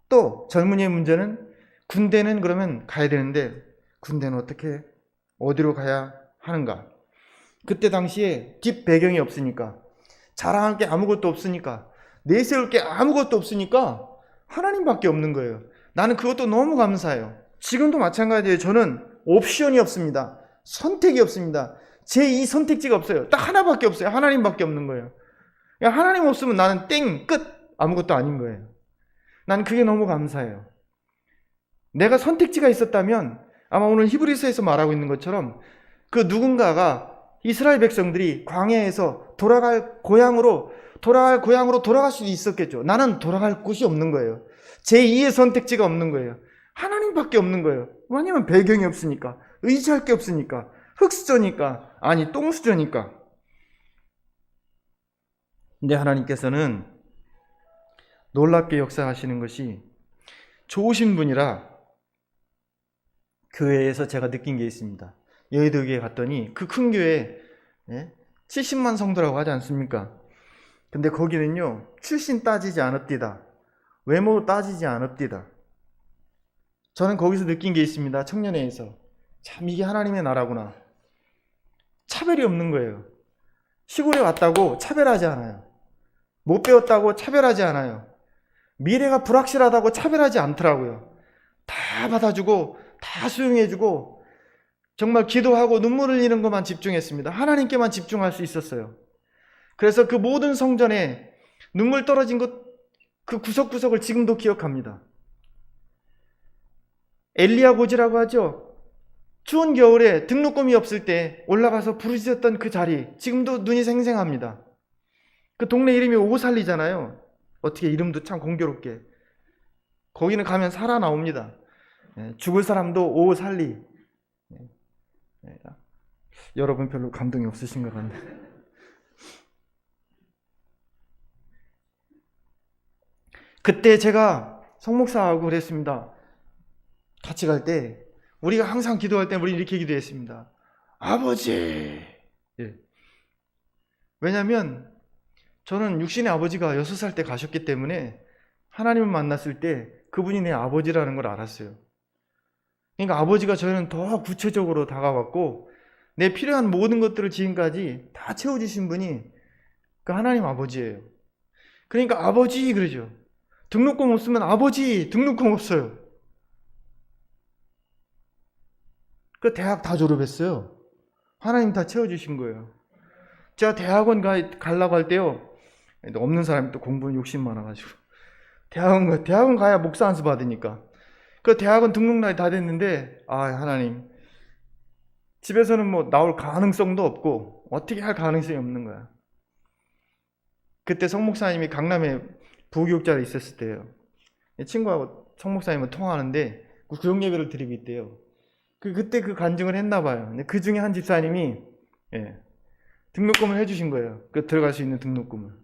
또 젊은이의 문제는 군대는 그러면 가야 되는데 군대는 어떻게 어디로 가야 하는가? 그때 당시에 뒷 배경이 없으니까 자랑할 게 아무것도 없으니까 내세울 게 아무것도 없으니까 하나님밖에 없는 거예요. 나는 그것도 너무 감사해요. 지금도 마찬가지예요. 저는 옵션이 없습니다. 선택이 없습니다. 제2 선택지가 없어요. 딱 하나밖에 없어요. 하나님밖에 없는 거예요. 하나님 없으면 나는 땡, 끝! 아무것도 아닌 거예요. 난 그게 너무 감사해요. 내가 선택지가 있었다면 아마 오늘 히브리서에서 말하고 있는 것처럼 그 누군가가 이스라엘 백성들이 광야에서 돌아갈 고향으로 돌아갈 수도 있었겠죠. 나는 돌아갈 곳이 없는 거예요. 제2의 선택지가 없는 거예요. 하나님밖에 없는 거예요. 왜냐면 배경이 없으니까, 의지할 게 없으니까, 흙수저니까, 아니 똥수저니까. 근데 하나님께서는 놀랍게 역사하시는 것이 좋으신 분이라 교회에서 제가 느낀 게 있습니다. 여의도교회 갔더니 그 큰 교회 70만 성도라고 하지 않습니까? 근데 거기는요 출신 따지지 않읍디다. 외모 따지지 않읍디다. 저는 거기서 느낀 게 있습니다. 청년회에서 참 이게 하나님의 나라구나. 차별이 없는 거예요. 시골에 왔다고 차별하지 않아요. 못 배웠다고 차별하지 않아요. 미래가 불확실하다고 차별하지 않더라고요. 다 받아주고 다 수용해주고 정말 기도하고 눈물 흘리는 것만 집중했습니다. 하나님께만 집중할 수 있었어요. 그래서 그 모든 성전에 눈물 떨어진 것, 그 구석구석을 지금도 기억합니다. 엘리야 고지라고 하죠. 추운 겨울에 등록금이 없을 때 올라가서 부르짖었던 그 자리, 지금도 눈이 생생합니다. 그 동네 이름이 오살리잖아요. 어떻게 이름도 참 공교롭게. 거기는 가면 살아나옵니다. 죽을 사람도 오살리. 여러분 별로 감동이 없으신 것 같네. 그때 제가 성목사하고 그랬습니다. 같이 갈 때 우리가 항상 기도할 때 우리 이렇게 기도했습니다. 아버지. 예. 왜냐하면 저는 육신의 아버지가 6살 때 가셨기 때문에 하나님을 만났을 때 그분이 내 아버지라는 걸 알았어요. 그러니까 아버지가 저희는 더 구체적으로 다가왔고 내 필요한 모든 것들을 지금까지 다 채워주신 분이 그 하나님 아버지예요. 그러니까 아버지 그러죠. 등록금 없으면 아버지 등록금 없어요. 그 대학 다 졸업했어요. 하나님 다 채워주신 거예요. 제가 대학원 가려고 할 때요. 없는 사람이 또 공부는 욕심 많아가지고 대학원 가야 목사 안수 받으니까 그 대학원 등록날이 다 됐는데 하나님 집에서는 뭐 나올 가능성도 없고 어떻게 할 가능성이 없는 거야. 그때 성목사님이 강남에 부교육자로 있었을 때요. 친구하고 성목사님을 통화하는데 구역 예배를 드리고 있대요. 그때 그 간증을 했나 봐요. 근데 그 중에 한 집사님이 등록금을 해주신 거예요. 그 들어갈 수 있는 등록금을.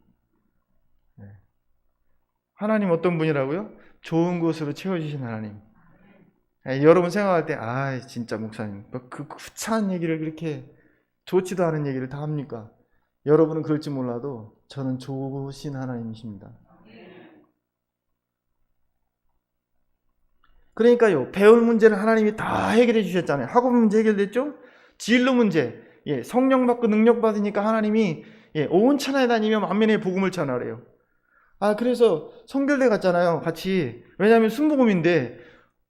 하나님 어떤 분이라고요? 좋은 곳으로 채워주신 하나님. 여러분 생각할 때 진짜 목사님 그 구차한 얘기를 그렇게 좋지도 않은 얘기를 다 합니까? 여러분은 그럴지 몰라도 저는 좋으신 하나님이십니다. 그러니까요, 배울 문제는 하나님이 다 해결해 주셨잖아요. 학업 문제 해결됐죠? 진로 문제, 성령 받고 능력 받으니까 하나님이 온 천하에 다니며 만민의 복음을 전하래요. 그래서 성결대 갔잖아요, 같이. 왜냐하면 순복음인데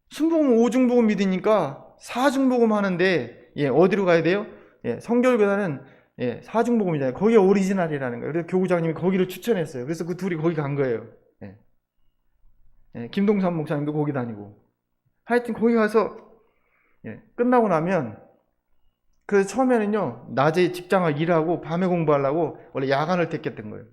순복음 5중복음 믿으니까 4중복음 하는데 어디로 가야 돼요? 성결교단은 4중복음이잖아요. 거기 오리지널이라는 거예요. 그래서 교구장님이 거기를 추천했어요. 그래서 그 둘이 거기 간 거예요. 김동산 목사님도 거기 다니고. 하여튼 거기 가서 끝나고 나면 그래서 처음에는요 낮에 직장을 일하고 밤에 공부하려고 원래 야간을 택했던 거예요.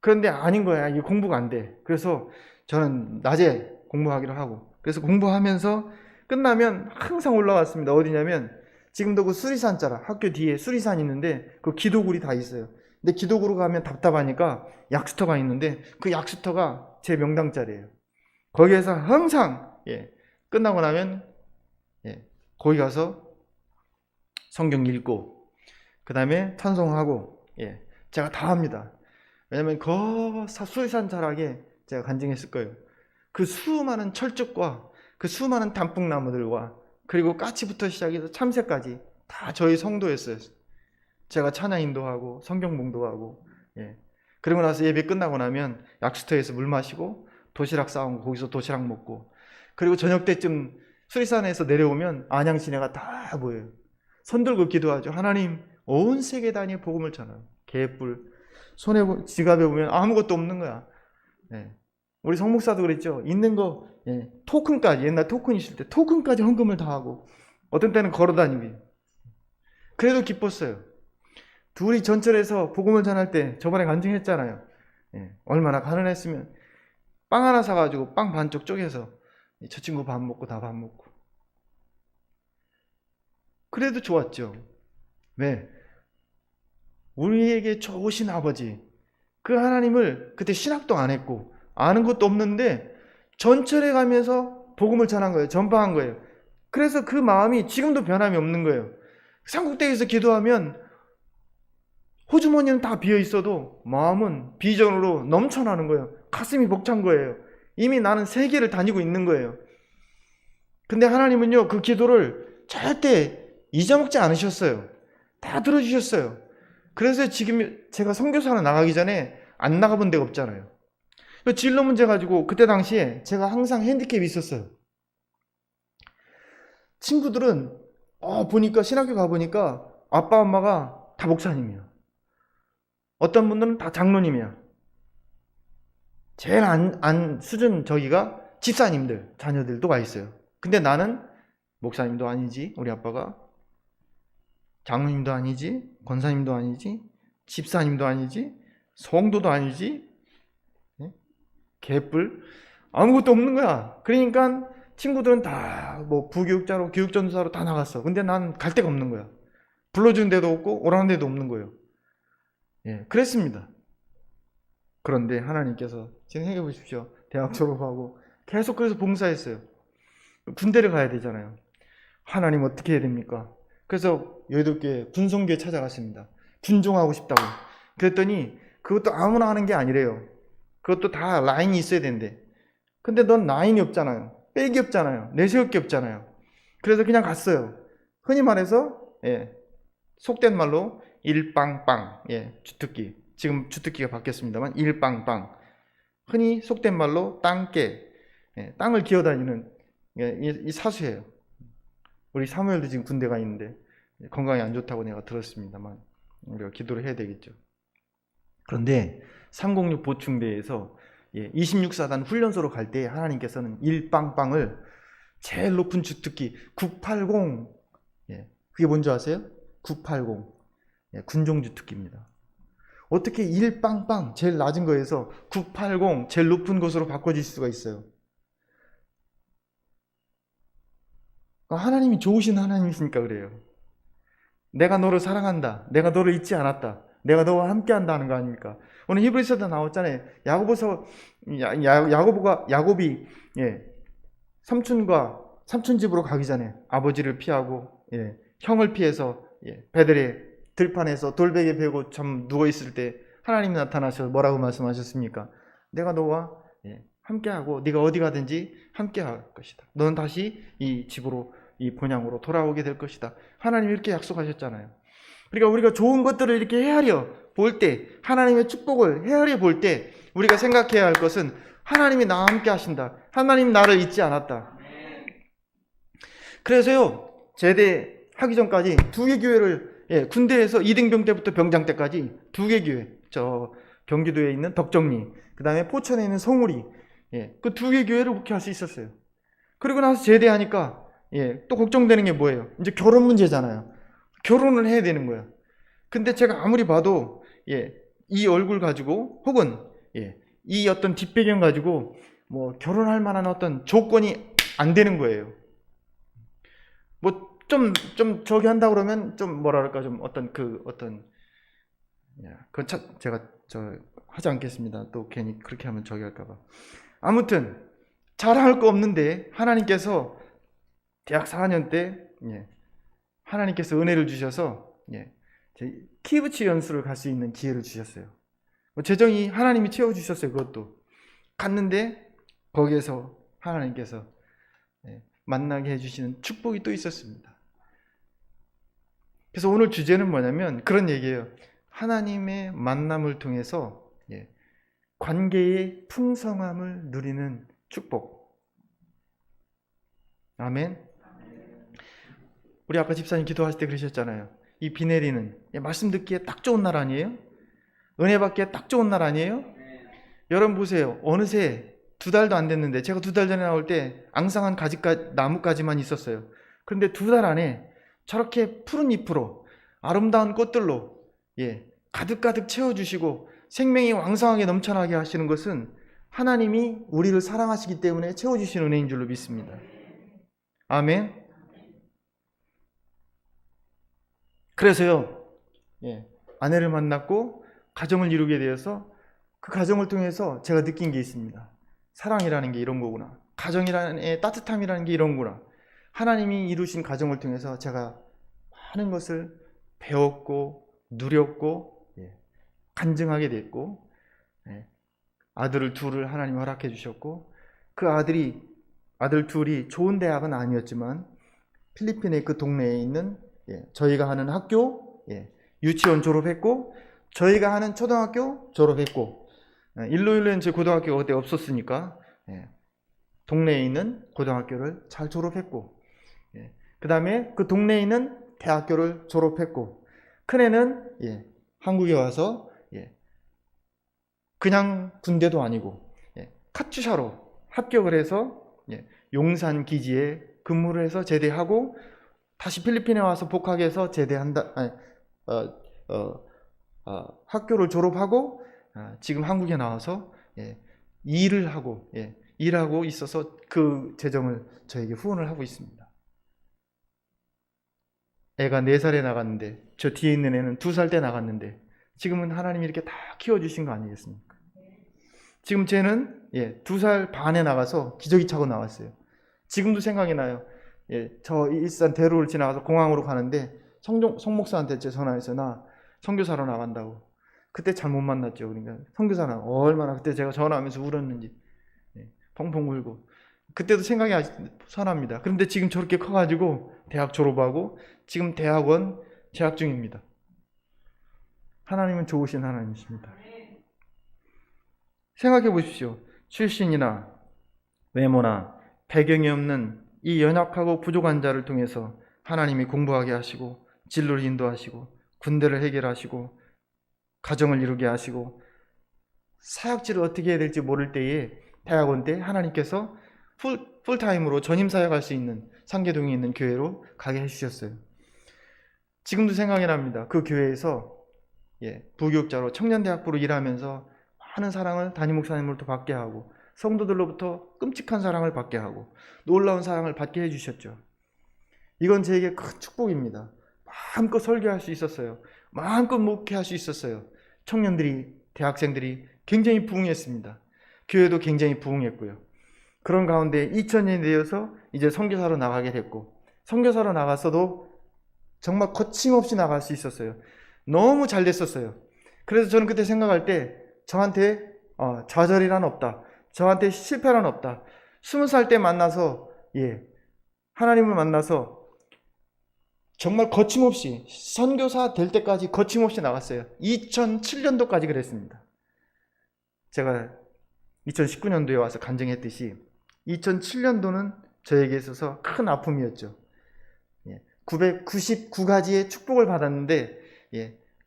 그런데 아닌 거야. 이게 공부가 안 돼. 그래서 저는 낮에 공부하기로 하고 그래서 공부하면서 끝나면 항상 올라왔습니다. 어디냐면 지금도 그 수리산 자락 학교 뒤에 수리산 있는데 그 기도굴이 다 있어요. 근데 기도굴로 가면 답답하니까 약수터가 있는데 그 약수터가 제 명당 자리예요. 거기에서 항상 끝나고 나면 거기 가서 성경 읽고 그 다음에 찬송하고 제가 다 합니다. 왜냐면 그 수리산 자락에 제가 간증했을 거예요. 그 수많은 철쭉과 그 수많은 단풍나무들과 그리고 까치부터 시작해서 참새까지 다 저희 성도였어요. 제가 찬양 인도하고 성경 봉도하고 그리고 나서 예배 끝나고 나면 약수터에서 물 마시고 도시락 싸온 거 거기서 도시락 먹고 그리고 저녁 때쯤 수리산에서 내려오면 안양 시내가 다 보여요. 손 들고 기도하죠. 하나님 온 세계 단위의 복음을 전하요. 개뿔 손에 지갑에 보면 아무것도 없는 거야. 우리 성목사도 그랬죠. 있는 거 토큰까지 옛날 토큰 있을 때 토큰까지 헌금을 다 하고 어떤 때는 걸어다니고 그래도 기뻤어요. 둘이 전철에서 복음을 전할 때 저번에 간증했잖아요. 얼마나 가난했으면 빵 하나 사가지고 빵 반쪽 쪼개서 저 친구 밥 먹고 다 밥 먹고 그래도 좋았죠. 왜? 우리에게 좋으신 아버지 그 하나님을 그때 신학도 안 했고 아는 것도 없는데 전철에 가면서 복음을 전한 거예요. 전파한 거예요. 그래서 그 마음이 지금도 변함이 없는 거예요. 삼국대에서 기도하면 호주머니는 다 비어 있어도 마음은 비전으로 넘쳐나는 거예요. 가슴이 벅찬 거예요. 이미 나는 세계를 다니고 있는 거예요. 근데 하나님은요 그 기도를 절대 잊어먹지 않으셨어요. 다 들어주셨어요. 그래서 지금 제가 선교사로 나가기 전에 안 나가본 데가 없잖아요. 진로 문제 가지고 그때 당시에 제가 항상 핸디캡이 있었어요. 친구들은 보니까 신학교 가보니까 아빠 엄마가 다 목사님이야. 어떤 분들은 다 장로님이야. 제일 안 수준 저기가 집사님들 자녀들도 와 있어요. 근데 나는 목사님도 아니지, 우리 아빠가. 장로님도 아니지, 권사님도 아니지, 집사님도 아니지, 성도도 아니지. 개뿔. 아무것도 없는 거야. 그러니까 친구들은 다 뭐 부교육자로 교육전도사로 다 나갔어. 근데 난 갈 데가 없는 거야. 불러주는 데도 없고 오라는 데도 없는 거예요. 그랬습니다. 그런데 하나님께서 지금 생각해 보십시오. 대학 졸업하고 계속 그래서 봉사했어요. 군대를 가야 되잖아요. 하나님 어떻게 해야 됩니까? 그래서 여의도교회 군성교회 찾아갔습니다. 군종하고 싶다고. 그랬더니 그것도 아무나 하는 게 아니래요. 그것도 다 라인이 있어야 된대. 근데 넌 라인이 없잖아요. 백이 없잖아요. 내세울 게 없잖아요. 그래서 그냥 갔어요. 흔히 말해서 속된 말로 일빵빵. 주특기. 지금 주특기가 바뀌었습니다만 일빵빵. 흔히 속된 말로 땅깨. 땅을 기어다니는 이 사수예요. 우리 사무엘도 지금 군대 가 있는데 건강이 안 좋다고 내가 들었습니다만 우리가 기도를 해야 되겠죠. 그런데 306 보충대에서 26사단 훈련소로 갈 때 하나님께서는 일빵빵을 제일 높은 주특기 980, 그게 뭔지 아세요? 980 군종 주특기입니다. 어떻게 일빵빵 제일 낮은 거에서 980 제일 높은 곳으로 바꿔질 수가 있어요? 하나님이 좋으신 하나님이시니까 그래요. 내가 너를 사랑한다. 내가 너를 잊지 않았다. 내가 너와 함께 한다는 거 아닙니까? 오늘 히브리서도 나왔잖아요. 야곱이 삼촌 집으로 가기 전에 아버지를 피하고 형을 피해서 베들의 들판에서 돌베개 베고 참 누워 있을 때 하나님이 나타나셔서 뭐라고 말씀하셨습니까? 내가 너와 함께하고 네가 어디 가든지 함께할 것이다. 너는 다시 이 집으로 이 본향으로 돌아오게 될 것이다. 하나님이 이렇게 약속하셨잖아요. 그러니까 우리가 좋은 것들을 이렇게 헤아려 볼 때, 하나님의 축복을 헤아려 볼 때 우리가 생각해야 할 것은 하나님이 나와 함께 하신다. 하나님 나를 잊지 않았다. 그래서요, 제대하기 전까지 2개 교회를 군대에서 2등병 때부터 병장 때까지 2개 교회, 저 경기도에 있는 덕정리, 그 다음에 포천에 있는 성우리, 그 2개 교회를 목회할 수 있었어요. 그리고 나서 제대하니까 또 걱정되는 게 뭐예요? 이제 결혼 문제잖아요. 결혼을 해야 되는 거야. 근데 제가 아무리 봐도 이 얼굴 가지고 혹은 이 어떤 뒷배경 가지고 뭐 결혼할 만한 어떤 조건이 안 되는 거예요. 뭐 좀 저기 한다 그러면 좀 뭐랄까 좀 그건 제가 하지 않겠습니다. 또 괜히 그렇게 하면 저기 할까봐. 아무튼 자랑할 거 없는데 하나님께서 대학 4학년 때 하나님께서 은혜를 주셔서 키브치 연수를 갈 수 있는 기회를 주셨어요. 재정이 하나님이 채워주셨어요. 그것도 갔는데 거기에서 하나님께서 만나게 해주시는 축복이 또 있었습니다. 그래서 오늘 주제는 뭐냐면 그런 얘기예요. 하나님의 만남을 통해서 관계의 풍성함을 누리는 축복. 아멘. 우리 아까 집사님 기도하실 때 그러셨잖아요. 이 비 내리는 말씀 듣기에 딱 좋은 날 아니에요? 은혜 받기에 딱 좋은 날 아니에요? 여러분 보세요. 어느새 2달도 안 됐는데 제가 2달 전에 나올 때 앙상한 나뭇가지만 있었어요. 그런데 2달 안에 저렇게 푸른 잎으로 아름다운 꽃들로 가득가득 채워주시고 생명이 왕성하게 넘쳐나게 하시는 것은 하나님이 우리를 사랑하시기 때문에 채워주시는 은혜인 줄로 믿습니다. 아멘. 그래서요, 아내를 만났고 가정을 이루게 되어서 그 가정을 통해서 제가 느낀 게 있습니다. 사랑이라는 게 이런 거구나. 가정이라는 따뜻함이라는 게 이런 거구나. 하나님이 이루신 가정을 통해서 제가 많은 것을 배웠고 누렸고 간증하게 됐고 아들을 둘을 하나님 허락해 주셨고 그 아들 둘이 좋은 대학은 아니었지만 필리핀의 그 동네에 있는 저희가 하는 학교 유치원 졸업했고 저희가 하는 초등학교 졸업했고 일로일로는 제 고등학교가 그때 없었으니까 동네에 있는 고등학교를 잘 졸업했고 그 다음에 그 동네에 있는 대학교를 졸업했고 큰애는 한국에 와서 그냥 군대도 아니고 카투샤로 합격을 해서 용산 기지에 근무를 해서 제대하고 다시 필리핀에 와서 복학해서 제대한다. 학교를 졸업하고 지금 한국에 나와서 일을 하고 일하고 있어서 그 재정을 저에게 후원을 하고 있습니다. 애가 4살에 나갔는데 저 뒤에 있는 애는 2살 때 나갔는데 지금은 하나님이 이렇게 다 키워주신 거 아니겠습니까? 지금 쟤는 2살 반에 나가서 기저귀 차고 나왔어요. 지금도 생각이 나요. 저 일산 대로를 지나가서 공항으로 가는데 송 목사한테 제 전화해서 나 선교사로 나간다고. 그때 잘못 만났죠. 그러니까 선교사는 얼마나 그때 제가 전화하면서 울었는지 펑펑 울고 그때도 생각이 아직 선합니다. 그런데 지금 저렇게 커가지고 대학 졸업하고 지금 대학원 재학 중입니다. 하나님은 좋으신 하나님이십니다. 생각해 보십시오. 출신이나 외모나 배경이 없는 이 연약하고 부족한 자를 통해서 하나님이 공부하게 하시고 진로를 인도하시고 군대를 해결하시고 가정을 이루게 하시고 사역지를 어떻게 해야 될지 모를 때에 대학원 때 하나님께서 풀타임으로 전임 사역할 수 있는 상계동에 있는 교회로 가게 해주셨어요. 지금도 생각이 납니다. 그 교회에서 부교육자로 청년대학부로 일하면서 많은 사랑을 담임 목사님으로부터 받게 하고 성도들로부터 끔찍한 사랑을 받게 하고 놀라운 사랑을 받게 해주셨죠. 이건 저에게 큰 축복입니다. 마음껏 설교할 수 있었어요. 마음껏 목회할 수 있었어요. 청년들이, 대학생들이 굉장히 부흥했습니다. 교회도 굉장히 부흥했고요. 그런 가운데 2000년이 되어서 이제 선교사로 나가게 됐고 선교사로 나갔어도 정말 거침없이 나갈 수 있었어요. 너무 잘 됐었어요. 그래서 저는 그때 생각할 때 저한테 좌절이란 없다. 저한테 실패란 없다. 20살 때 만나서 하나님을 만나서 정말 거침없이 선교사 될 때까지 거침없이 나갔어요. 2007년도까지 그랬습니다. 제가 2019년도에 와서 간증했듯이 2007년도는 저에게 있어서 큰 아픔이었죠. 999가지의 축복을 받았는데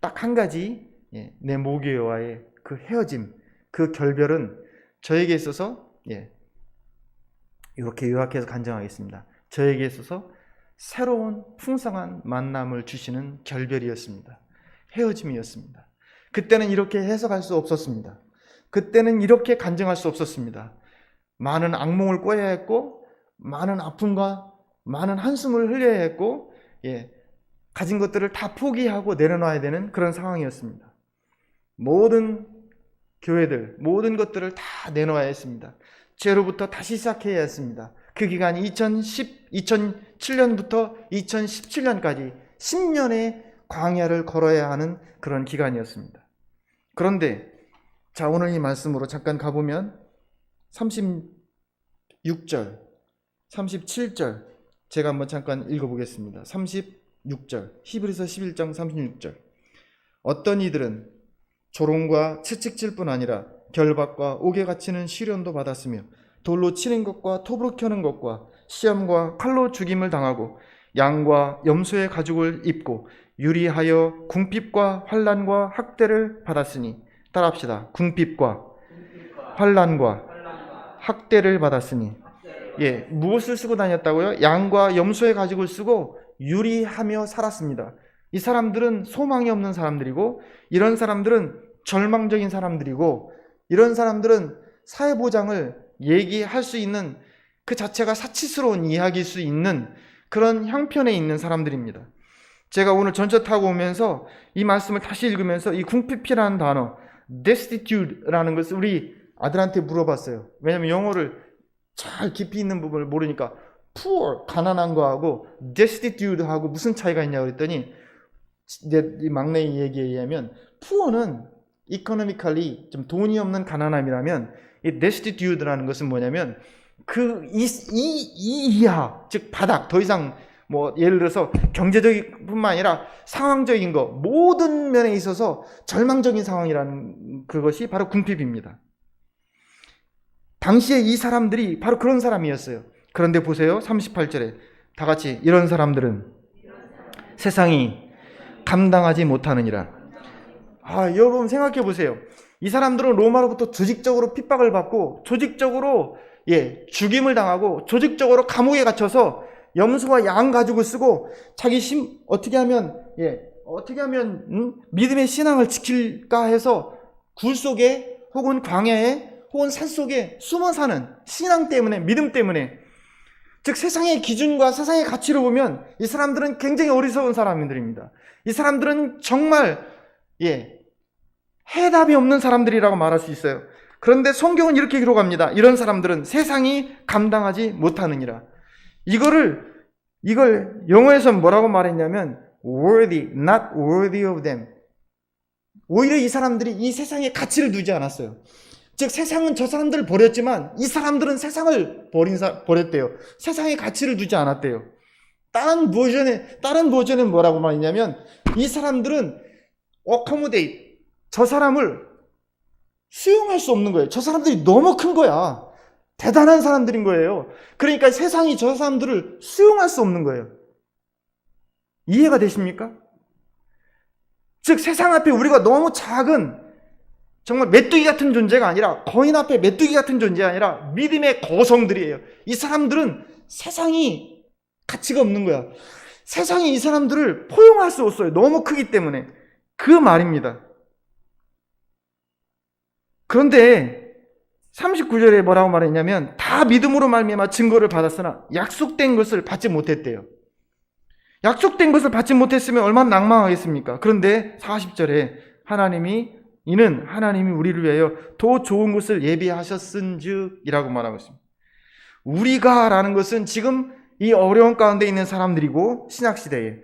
딱 한 가지 내 모교와의 그 헤어짐, 그 결별은 저에게 있어서 이렇게 요약해서 간증하겠습니다. 저에게 있어서 새로운 풍성한 만남을 주시는 결별이었습니다. 헤어짐이었습니다. 그때는 이렇게 해석할 수 없었습니다. 그때는 이렇게 간증할 수 없었습니다. 많은 악몽을 꿔야 했고 많은 아픔과 많은 한숨을 흘려야 했고 가진 것들을 다 포기하고 내려놔야 되는 그런 상황이었습니다. 모든 교회들, 모든 것들을 다 내놓아야 했습니다. 제로부터 다시 시작해야 했습니다. 그 기간이 2007년부터 2017년까지 10년의 광야를 걸어야 하는 그런 기간이었습니다. 그런데 자, 오늘 이 말씀으로 잠깐 가보면 36절, 37절 제가 한번 잠깐 읽어보겠습니다. 36절, 히브리서 11장 36절. 어떤 이들은 조롱과 채찍질뿐 아니라 결박과 옥에 갇히는 시련도 받았으며 돌로 치는 것과 톱으로 켜는 것과 시험과 칼로 죽임을 당하고 양과 염소의 가죽을 입고 유리하여 궁핍과 환난과 학대를 받았으니 따라합시다. 궁핍과 환난과 학대를 받았으니 무엇을 쓰고 다녔다고요? 양과 염소의 가죽을 쓰고 유리하며 살았습니다. 이 사람들은 소망이 없는 사람들이고 이런 사람들은 절망적인 사람들이고 이런 사람들은 사회보장을 얘기할 수 있는 그 자체가 사치스러운 이야기일 수 있는 그런 형편에 있는 사람들입니다. 제가 오늘 전철 타고 오면서 이 말씀을 다시 읽으면서 이 궁핍이라는 단어 destitute라는 것을 우리 아들한테 물어봤어요. 왜냐하면 영어를 잘 깊이 있는 부분을 모르니까 poor, 가난한 거하고 destitute하고 무슨 차이가 있냐고 그랬더니 이 막내의 얘기에 의하면 poor는 economically 좀 돈이 없는 가난함이라면 이 destitute라는 것은 뭐냐면 그 이하, 즉 바닥, 더 이상 뭐 예를 들어서 경제적인 뿐만 아니라 상황적인 거 모든 면에 있어서 절망적인 상황이라는 그것이 바로 궁핍입니다. 당시에 이 사람들이 바로 그런 사람이었어요. 그런데 보세요. 38절에 다 같이 이런 사람들은 세상이 감당하지 못하느니라. 여러분 생각해 보세요. 이 사람들은 로마로부터 조직적으로 핍박을 받고 조직적으로 죽임을 당하고 조직적으로 감옥에 갇혀서 염소와 양 가죽을 쓰고 자기 어떻게 하면 믿음의 신앙을 지킬까 해서 굴 속에 혹은 광야에 혹은 산 속에 숨어 사는 신앙 때문에, 믿음 때문에, 즉 세상의 기준과 세상의 가치로 보면 이 사람들은 굉장히 어리석은 사람들입니다. 이 사람들은 정말 해답이 없는 사람들이라고 말할 수 있어요. 그런데 성경은 이렇게 기록합니다. 이런 사람들은 세상이 감당하지 못하느니라. 이걸 영어에서는 뭐라고 말했냐면 worthy, not worthy of them. 오히려 이 사람들이 이 세상에 가치를 두지 않았어요. 즉 세상은 저 사람들을 버렸지만 이 사람들은 세상을 버렸대요. 세상에 가치를 두지 않았대요. 다른 버전은 뭐라고 말했냐면 이 사람들은 accommodate, 저 사람을 수용할 수 없는 거예요. 저 사람들이 너무 큰 거야. 대단한 사람들인 거예요. 그러니까 세상이 저 사람들을 수용할 수 없는 거예요. 이해가 되십니까? 즉 세상 앞에 우리가 너무 작은, 정말 메뚜기 같은 존재가 아니라, 거인 앞에 메뚜기 같은 존재가 아니라 믿음의 거성들이에요. 이 사람들은 세상이 가치가 없는 거야. 세상이 이 사람들을 포용할 수 없어요. 너무 크기 때문에. 그 말입니다. 그런데 39절에 뭐라고 말했냐면 다 믿음으로 말미암아 증거를 받았으나 약속된 것을 받지 못했대요. 약속된 것을 받지 못했으면 얼마나 낭망하겠습니까? 그런데 40절에 이는 하나님이 우리를 위하여 더 좋은 것을 예비하셨은즉 이라고 말하고 있습니다. 우리가 라는 것은 지금 이 어려운 가운데 있는 사람들이고, 신약시대에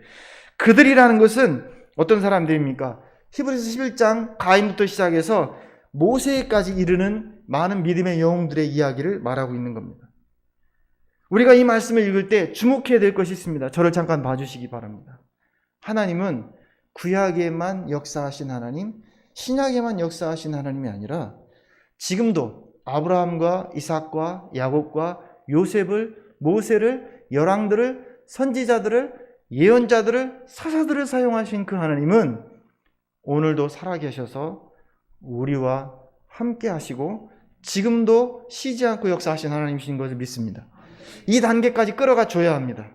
그들이라는 것은 어떤 사람들입니까? 히브리서 11장 가인부터 시작해서 모세까지 이르는 많은 믿음의 영웅들의 이야기를 말하고 있는 겁니다. 우리가 이 말씀을 읽을 때 주목해야 될 것이 있습니다. 저를 잠깐 봐주시기 바랍니다. 하나님은 구약에만 역사하신 하나님, 신약에만 역사하신 하나님이 아니라 지금도 아브라함과 이삭과 야곱과 요셉을, 모세를, 열왕들을, 선지자들을, 예언자들을, 사사들을 사용하신 그 하나님은 오늘도 살아계셔서 우리와 함께 하시고 지금도 쉬지 않고 역사하신 하나님이신 것을 믿습니다. 이 단계까지 끌어가 줘야 합니다.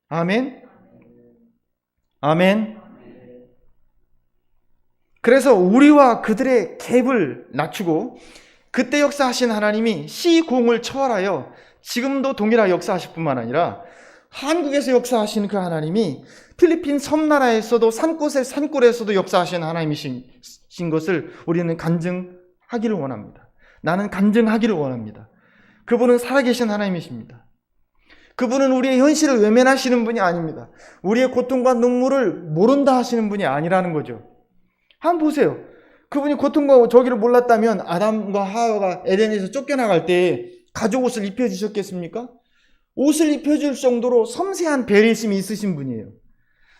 아멘. 아멘. 그래서 우리와 그들의 갭을 낮추고 그때 역사하신 하나님이 시공을 초월하여 지금도 동일하게 역사하실 뿐만 아니라 한국에서 역사하시는 그 하나님이 필리핀 섬나라에서도 산골에서도 역사하시는 하나님이신 것을 우리는 간증하기를 원합니다. 나는 간증하기를 원합니다. 그분은 살아계신 하나님이십니다. 그분은 우리의 현실을 외면하시는 분이 아닙니다. 우리의 고통과 눈물을 모른다 하시는 분이 아니라는 거죠. 한번 보세요. 그분이 고통과 저기를 몰랐다면 아담과 하와가 에덴에서 쫓겨나갈 때 가죽 옷을 입혀주셨겠습니까? 옷을 입혀줄 정도로 섬세한 배려심이 있으신 분이에요.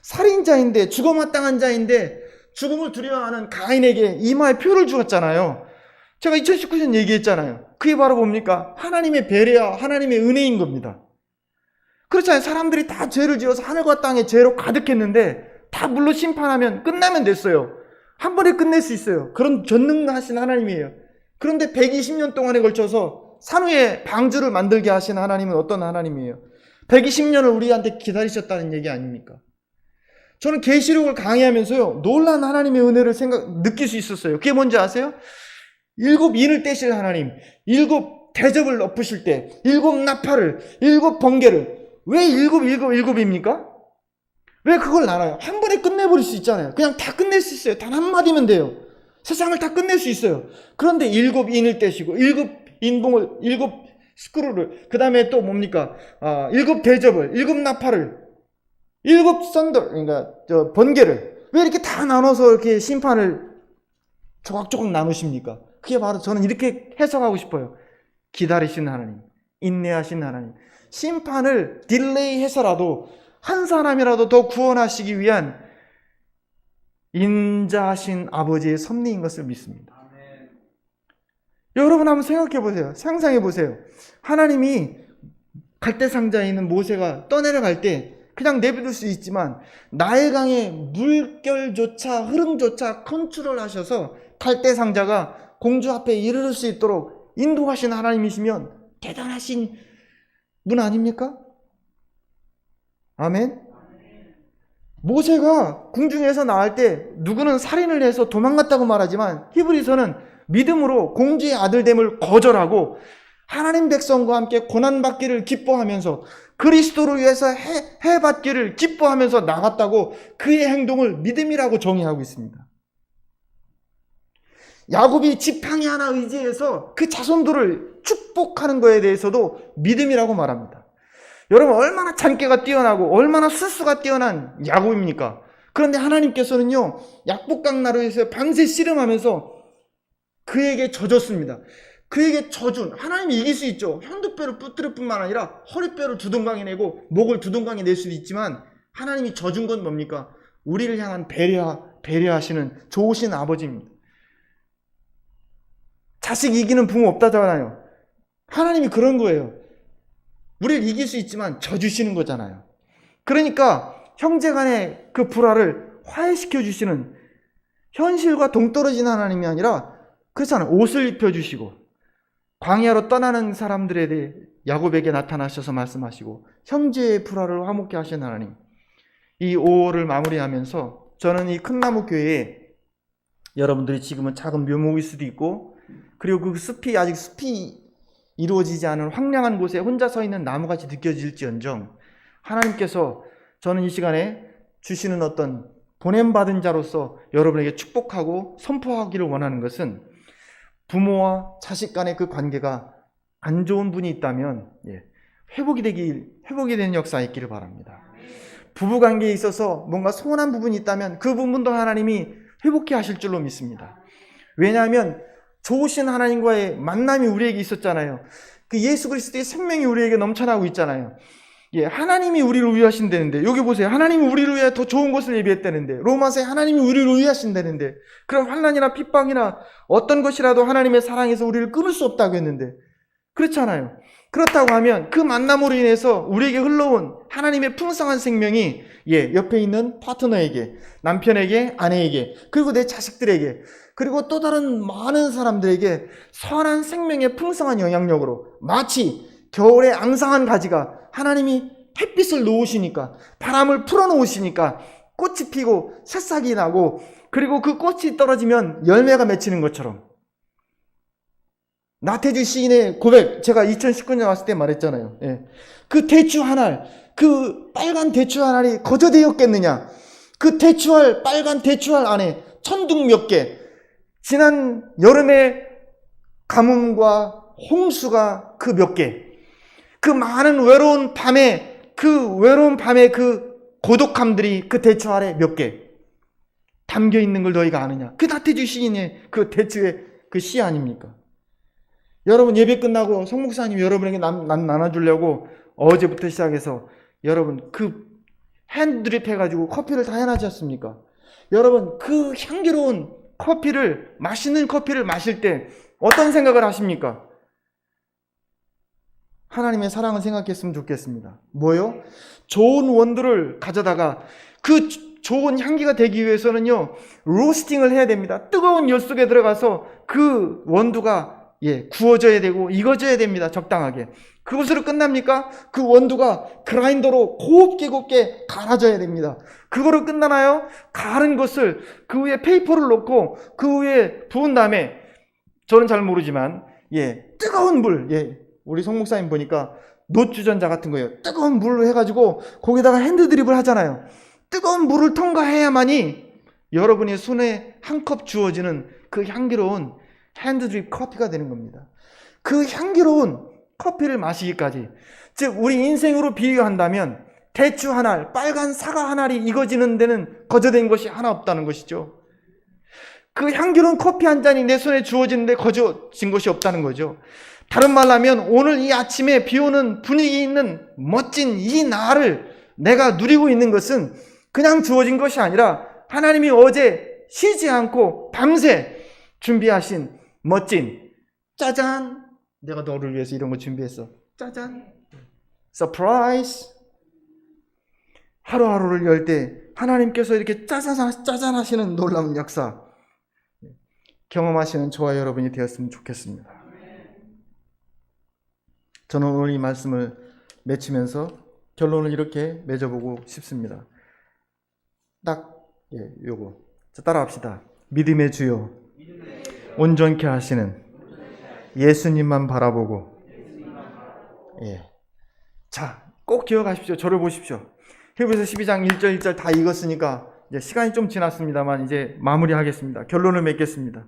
살인자인데, 죽어마땅한 자인데 죽음을 두려워하는 가인에게 이마에 표를 주었잖아요. 제가 2019년 얘기했잖아요. 그게 바로 뭡니까? 하나님의 배려와 하나님의 은혜인 겁니다. 그렇잖아요. 사람들이 다 죄를 지어서 하늘과 땅에 죄로 가득했는데 다 물로 심판하면 끝나면 됐어요. 한 번에 끝낼 수 있어요. 그런 전능하신 하나님이에요. 그런데 120년 동안에 걸쳐서 산 위에 방주를 만들게 하신 하나님은 어떤 하나님이에요? 120년을 우리한테 기다리셨다는 얘기 아닙니까? 저는 계시록을 강의하면서요, 놀란 하나님의 은혜를 느낄 수 있었어요. 그게 뭔지 아세요? 7 인을 떼실 하나님, 7 대접을 엎으실 때, 7 나팔을, 7 번개를. 왜 7입니까? 왜 그걸 나눠요? 한 번에 끝내버릴 수 있잖아요. 그냥 다 끝낼 수 있어요. 단 한마디면 돼요. 세상을 다 끝낼 수 있어요. 그런데 7 인을 떼시고, 7 인봉을, 7 스크루를, 그 다음에 또 뭡니까? 7 대접을, 7 나팔을, 7 썬더, 그러니까 번개를. 왜 이렇게 다 나눠서 이렇게 심판을 조각조각 나누십니까? 그게 바로 저는 이렇게 해석하고 싶어요. 기다리신 하나님, 인내하신 하나님, 심판을 딜레이 해서라도 한 사람이라도 더 구원하시기 위한 인자하신 아버지의 섭리인 것을 믿습니다. 아멘. 여러분 한번 생각해 보세요. 상상해 보세요. 하나님이 갈대상자에 있는 모세가 떠내려갈 때 그냥 내버릴 수 있지만 나일강의 물결조차 흐름조차 컨트롤 하셔서 갈대상자가 공주 앞에 이르를 수 있도록 인도하신 하나님이시면 대단하신 분 아닙니까? 아멘. 모세가 궁중에서 나올 때 누구는 살인을 해서 도망갔다고 말하지만 히브리서는 믿음으로 공주의 아들됨을 거절하고 하나님 백성과 함께 고난받기를 기뻐하면서 그리스도를 위해서 해받기를 기뻐하면서 나갔다고 그의 행동을 믿음이라고 정의하고 있습니다. 야곱이 지팡이 하나 의지해서 그 자손들을 축복하는 것에 대해서도 믿음이라고 말합니다. 여러분, 얼마나 잔꾀가 뛰어나고 얼마나 술수가 뛰어난 야곱입니까? 그런데 하나님께서는요, 약복강나루에서 밤새 씨름하면서 그에게 져줬습니다. 그에게 져준, 하나님이 이길 수 있죠. 현두뼈를 부뜨릴 뿐만 아니라 허리뼈를 두동강에 내고 목을 두동강에 낼 수도 있지만 하나님이 져준 건 뭡니까? 우리를 향한 배려하시는 좋으신 아버지입니다. 자식 이기는 부모 없다잖아요. 하나님이 그런 거예요. 우리를 이길 수 있지만 져주시는 거잖아요. 그러니까 형제간의 그 불화를 화해시켜 주시는, 현실과 동떨어진 하나님이 아니라 그렇잖아요. 옷을 입혀주시고 광야로 떠나는 사람들에 대해 야곱에게 나타나셔서 말씀하시고 형제의 불화를 화목케 하신 하나님. 이 5월을 마무리하면서 저는 이 큰나무 교회에 여러분들이 지금은 작은 묘목일 수도 있고, 그리고 그 아직 숲이 이루어지지 않은 황량한 곳에 혼자 서 있는 나무같이 느껴질지언정 하나님께서 저는 이 시간에 주시는 어떤 보냄받은 자로서 여러분에게 축복하고 선포하기를 원하는 것은, 부모와 자식 간의 그 관계가 안 좋은 분이 있다면 회복이 되는 역사가 있기를 바랍니다. 부부관계에 있어서 뭔가 소원한 부분이 있다면 그 부분도 하나님이 회복해 하실 줄로 믿습니다. 왜냐하면 좋으신 하나님과의 만남이 우리에게 있었잖아요. 그 예수 그리스도의 생명이 우리에게 넘쳐나고 있잖아요. 하나님이 우리를 위하신다는데, 여기 보세요. 하나님이 우리를 위해 더 좋은 것을 예비했다는데, 로마서에 하나님이 우리를 위하신다는데, 그럼 환난이나 핍박이나 어떤 것이라도 하나님의 사랑에서 우리를 끊을 수 없다고 했는데, 그렇잖아요. 그렇다고 하면 그 만남으로 인해서 우리에게 흘러온 하나님의 풍성한 생명이 옆에 있는 파트너에게, 남편에게, 아내에게, 그리고 내 자식들에게, 그리고 또 다른 많은 사람들에게 선한 생명의 풍성한 영향력으로, 마치 겨울에 앙상한 가지가 하나님이 햇빛을 놓으시니까, 바람을 풀어놓으시니까 꽃이 피고 새싹이 나고, 그리고 그 꽃이 떨어지면 열매가 맺히는 것처럼, 나태주 시인의 고백, 제가 2019년 왔을 때 말했잖아요. 그 대추 한 알, 그 빨간 대추 한 알이 거저되었겠느냐? 그 대추알, 빨간 대추알 안에 천둥 몇 개, 지난 여름의 가뭄과 홍수가 그 몇 개, 그 많은 외로운 밤에 그 고독함들이 그 대추 아래 몇 개 담겨 있는 걸 너희가 아느냐? 그 나태주 시인의 그 대추의 그 시 아닙니까? 여러분, 예배 끝나고 송 목사님 여러분에게 나눠주려고 어제부터 시작해서 여러분 그 핸드드립 해가지고 커피를 다 해놨지 않습니까? 여러분, 그 향기로운 커피를, 맛있는 커피를 마실 때 어떤 생각을 하십니까? 하나님의 사랑을 생각했으면 좋겠습니다. 뭐요? 좋은 원두를 가져다가 그 좋은 향기가 되기 위해서는요, 로스팅을 해야 됩니다. 뜨거운 열 속에 들어가서 그 원두가 구워져야 되고 익어져야 됩니다. 적당하게. 그것으로 끝납니까? 그 원두가 그라인더로 곱게 갈아져야 됩니다. 그거로 끝나나요? 갈은 것을 그 위에 페이퍼를 놓고 그 위에 부은 다음에, 저는 잘 모르지만 뜨거운 물, 우리 송 목사님 보니까 노주전자 같은 거예요. 뜨거운 물로 해가지고 거기다가 핸드드립을 하잖아요. 뜨거운 물을 통과해야만이 여러분의 손에 한 컵 주어지는 그 향기로운 핸드드립 커피가 되는 겁니다. 그 향기로운 커피를 마시기까지, 즉 우리 인생으로 비유한다면 대추 한 알, 빨간 사과 한 알이 익어지는 데는 거저된 것이 하나 없다는 것이죠. 그 향기로운 커피 한 잔이 내 손에 주어지는데 거저진 것이 없다는 거죠. 다른 말로 하면 오늘 이 아침에 비오는 분위기 있는 멋진 이 날을 내가 누리고 있는 것은 그냥 주어진 것이 아니라 하나님이 어제 쉬지 않고 밤새 준비하신 멋진, 짜잔, 내가 너를 위해서 이런 거 준비했어, 짜잔, 서프라이즈. 하루하루를 열 때 하나님께서 이렇게 짜잔 하시는 놀라운 역사 경험하시는 저와 여러분이 되었으면 좋겠습니다. 저는 오늘 이 말씀을 맺히면서 결론을 이렇게 맺어보고 싶습니다. 요거. 자, 따라합시다. 믿음의 주요, 온전케 하시는 예수님만 바라보고. 자, 꼭 기억하십시오. 저를 보십시오. 히브리서 12장 1절 1절 다 읽었으니까 이제 시간이 좀 지났습니다만 이제 마무리하겠습니다. 결론을 맺겠습니다.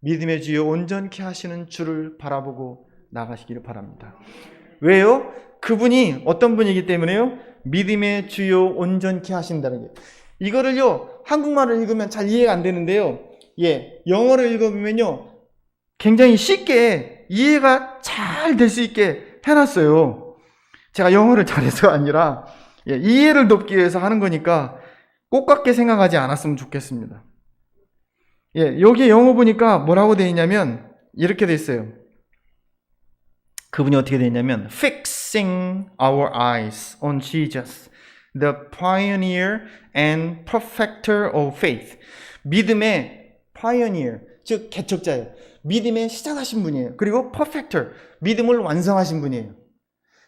믿음의 주요, 온전케 하시는 주를 바라보고 나가시기를 바랍니다. 왜요? 그분이 어떤 분이기 때문에요? 믿음의 주요, 온전케 하신다는 게. 이거를요, 한국말을 읽으면 잘 이해가 안 되는데요. 영어를 읽어보면요, 굉장히 쉽게 이해가 잘 될 수 있게 해놨어요. 제가 영어를 잘해서가 아니라 이해를 돕기 위해서 하는 거니까 꽃같게 생각하지 않았으면 좋겠습니다. 여기 영어 보니까 뭐라고 되어 있냐면 이렇게 되어 있어요. 그분이 어떻게 되어 있냐면 Fixing our eyes on Jesus, the pioneer and perfecter of faith. 믿음의 pioneer, 즉 개척자예요. 믿음의 시작하신 분이에요. 그리고 perfecter, 믿음을 완성하신 분이에요.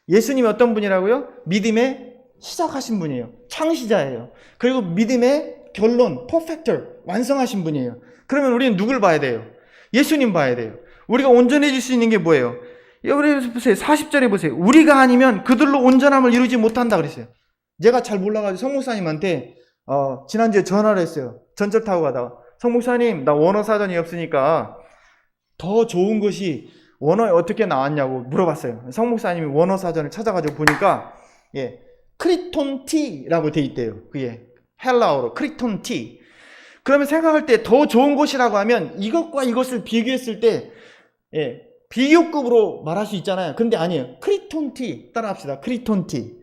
예수님이 어떤 분이라고요? 믿음의 시작하신 분이에요. 창시자예요. 그리고 믿음의 결론, perfecter, 완성하신 분이에요. 그러면 우리는 누굴 봐야 돼요? 예수님 봐야 돼요. 우리가 온전해질 수 있는 게 뭐예요? 여기 보세요. 40절에 보세요. 우리가 아니면 그들로 온전함을 이루지 못한다 그랬어요. 제가 잘 몰라가지고 성목사님한테 지난주에 전화를 했어요. 전철 타고 가다가 성목사님, 나 원어 사전이 없으니까 더 좋은 것이 원어에 어떻게 나왔냐고 물어봤어요. 성목사님이 원어 사전을 찾아가지고 보니까 크리톤 T라고 돼 있대요. 그게 헬라어로 크리톤 T. 그러면 생각할 때 더 좋은 것이라고 하면 이것과 이것을 비교했을 때 비교급으로 말할 수 있잖아요. 근데 아니에요. 크리톤 T. 따라합시다. 크리톤 T.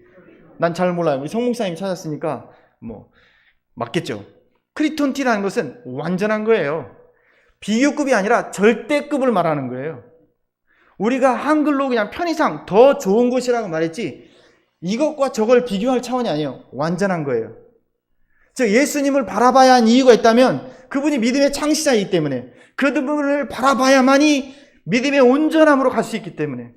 난 잘 몰라요. 우리 성목사님 찾았으니까 뭐 맞겠죠. 크리톤 T라는 것은 완전한 거예요. 비교급이 아니라 절대급을 말하는 거예요. 우리가 한글로 그냥 편의상 더 좋은 것이라고 말했지 이것과 저걸 비교할 차원이 아니에요. 완전한 거예요. 즉 예수님을 바라봐야 한 이유가 있다면 그분이 믿음의 창시자이기 때문에 그분을 바라봐야만이 믿음의 온전함으로 갈 수 있기 때문에.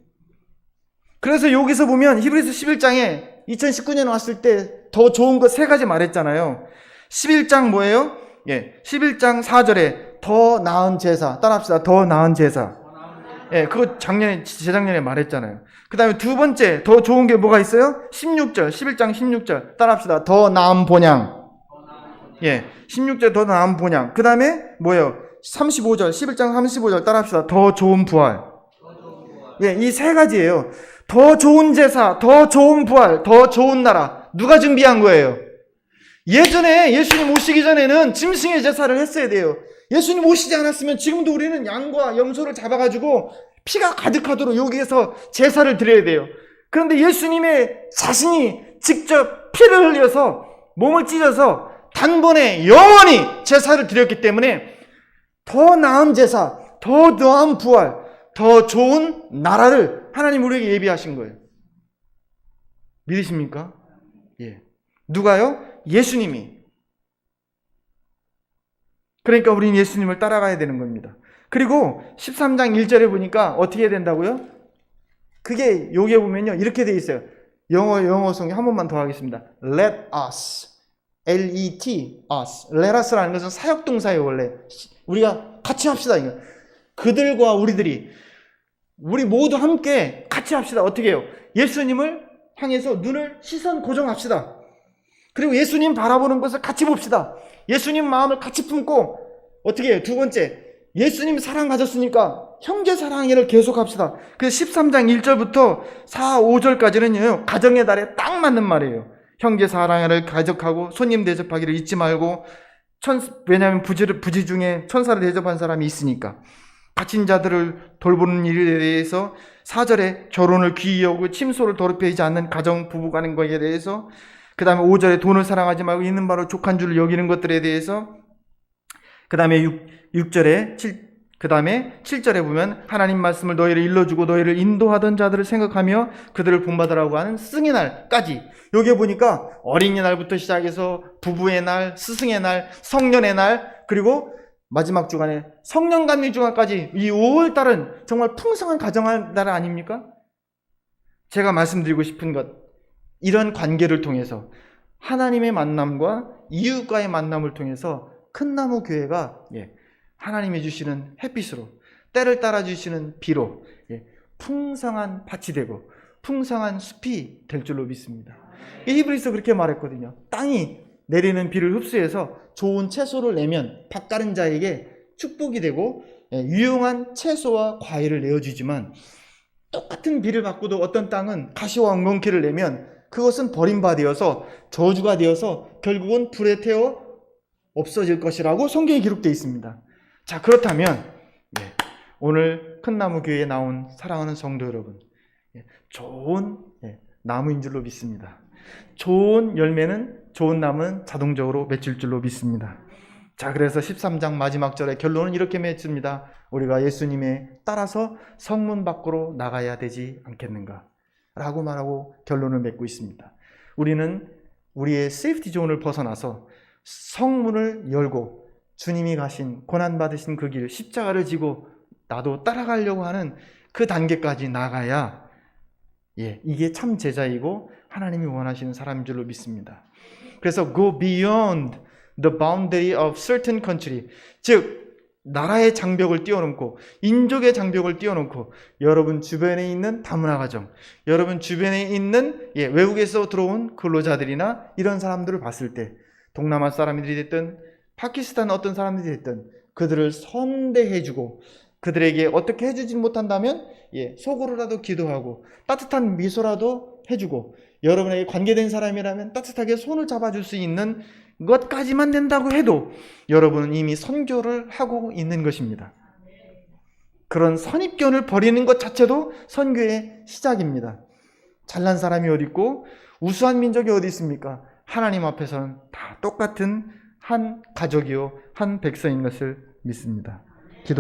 그래서 여기서 보면 히브리서 11장에 2019년에 왔을 때 더 좋은 것 세 가지 말했잖아요. 11장 뭐예요? 11장 4절에 더 나은 제사. 따라합시다. 더 나은 제사. 그거 재작년에 말했잖아요. 그 다음에 두 번째 더 좋은 게 뭐가 있어요? 16절, 11장 16절. 따라합시다. 더 나은 본향. 16절 더 나은 본향. 그 다음에 뭐예요? 35절, 11장 35절. 따라합시다. 더 좋은 부활. 이 세 가지예요. 더 좋은 제사, 더 좋은 부활, 더 좋은 나라. 누가 준비한 거예요? 예전에 예수님 오시기 전에는 짐승의 제사를 했어야 돼요. 예수님 오시지 않았으면 지금도 우리는 양과 염소를 잡아가지고 피가 가득하도록 여기에서 제사를 드려야 돼요. 그런데 예수님의 자신이 직접 피를 흘려서 몸을 찢어서 단번에 영원히 제사를 드렸기 때문에 더 나은 제사, 더 나은 부활, 더 좋은 나라를 하나님 우리에게 예비하신 거예요. 믿으십니까? 누가요? 예수님이. 그러니까 우리는 예수님을 따라가야 되는 겁니다. 그리고 13장 1절에 보니까 어떻게 해야 된다고요? 그게 여기에 보면요 이렇게 돼 있어요. 영어 성경 한 번만 더 하겠습니다. Let us, L-E-T, us. Let us라는 것은 사역동사예요. 원래 우리가 같이 합시다. 이거. 그들과 우리 모두 함께 같이 합시다. 어떻게 해요? 예수님을 향해서 눈을 시선 고정합시다. 그리고 예수님 바라보는 것을 같이 봅시다. 예수님 마음을 같이 품고 어떻게 해요? 두 번째, 예수님 사랑 가졌으니까 형제 사랑을 계속합시다. 그래서 13장 1절부터 4, 5절까지는요 가정의 달에 딱 맞는 말이에요. 형제 사랑을 가족하고 손님 대접하기를 잊지 말고 왜냐하면 부지 중에 천사를 대접한 사람이 있으니까 갇힌 자들을 돌보는 일에 대해서 4절에 결혼을 귀히 여기고 침소를 더럽히지 않는 가정 부부간의 것에 대해서 그 다음에 5절에 돈을 사랑하지 말고 있는 바로 족한 줄을 여기는 것들에 대해서 그 다음에 6절에 그 다음에 7절에 보면 하나님 말씀을 너희를 일러주고 너희를 인도하던 자들을 생각하며 그들을 본받으라고 하는 스승의 날까지 여기에 보니까 어린이날부터 시작해서 부부의 날, 스승의 날, 성년의 날 그리고 마지막 주간에 성년감리 주간까지 이 5월달은 정말 풍성한 가정의 날 아닙니까? 제가 말씀드리고 싶은 것, 이런 관계를 통해서 하나님의 만남과 이웃과의 만남을 통해서 큰 나무 교회가 하나님이 주시는 햇빛으로, 때를 따라 주시는 비로 풍성한 밭이 되고 풍성한 숲이 될 줄로 믿습니다. 히브리서 그렇게 말했거든요. 땅이 내리는 비를 흡수해서 좋은 채소를 내면 밭 가른 자에게 축복이 되고 유용한 채소와 과일을 내어주지만, 똑같은 비를 받고도 어떤 땅은 가시와 엉겅퀴를 내면 그것은 버림받아서 저주가 되어서 결국은 불에 태워 없어질 것이라고 성경에 기록되어 있습니다. 자, 그렇다면 오늘 큰 나무 교회에 나온 사랑하는 성도 여러분, 좋은 나무인 줄로 믿습니다. 좋은 열매는, 좋은 나무는 자동적으로 맺힐 줄로 믿습니다. 자, 그래서 13장 마지막 절의 결론은 이렇게 맺습니다. 우리가 예수님에 따라서 성문 밖으로 나가야 되지 않겠는가 라고 말하고 결론을 맺고 있습니다. 우리는 우리의 세이프티 존을 벗어나서 성문을 열고 주님이 가신 고난받으신 그 길, 십자가를 지고 나도 따라가려고 하는 그 단계까지 나가야 이게 참 제자이고 하나님이 원하시는 사람인 줄로 믿습니다. 그래서 go beyond the boundary of certain country, 즉 나라의 장벽을 뛰어넘고 인족의 장벽을 뛰어넘고 여러분 주변에 있는 다문화 가정, 여러분 주변에 있는 외국에서 들어온 근로자들이나 이런 사람들을 봤을 때, 동남아 사람들이 됐든 파키스탄 어떤 사람들이 됐든 그들을 선대해주고, 그들에게 어떻게 해주지 못한다면 속으로라도 기도하고 따뜻한 미소라도 해주고, 여러분에게 관계된 사람이라면 따뜻하게 손을 잡아줄 수 있는 것까지만 된다고 해도 여러분은 이미 선교를 하고 있는 것입니다. 그런 선입견을 버리는 것 자체도 선교의 시작입니다. 잘난 사람이 어디 있고 우수한 민족이 어디 있습니까? 하나님 앞에서는 다 똑같은 한 가족이요 한 백성인 것을 믿습니다.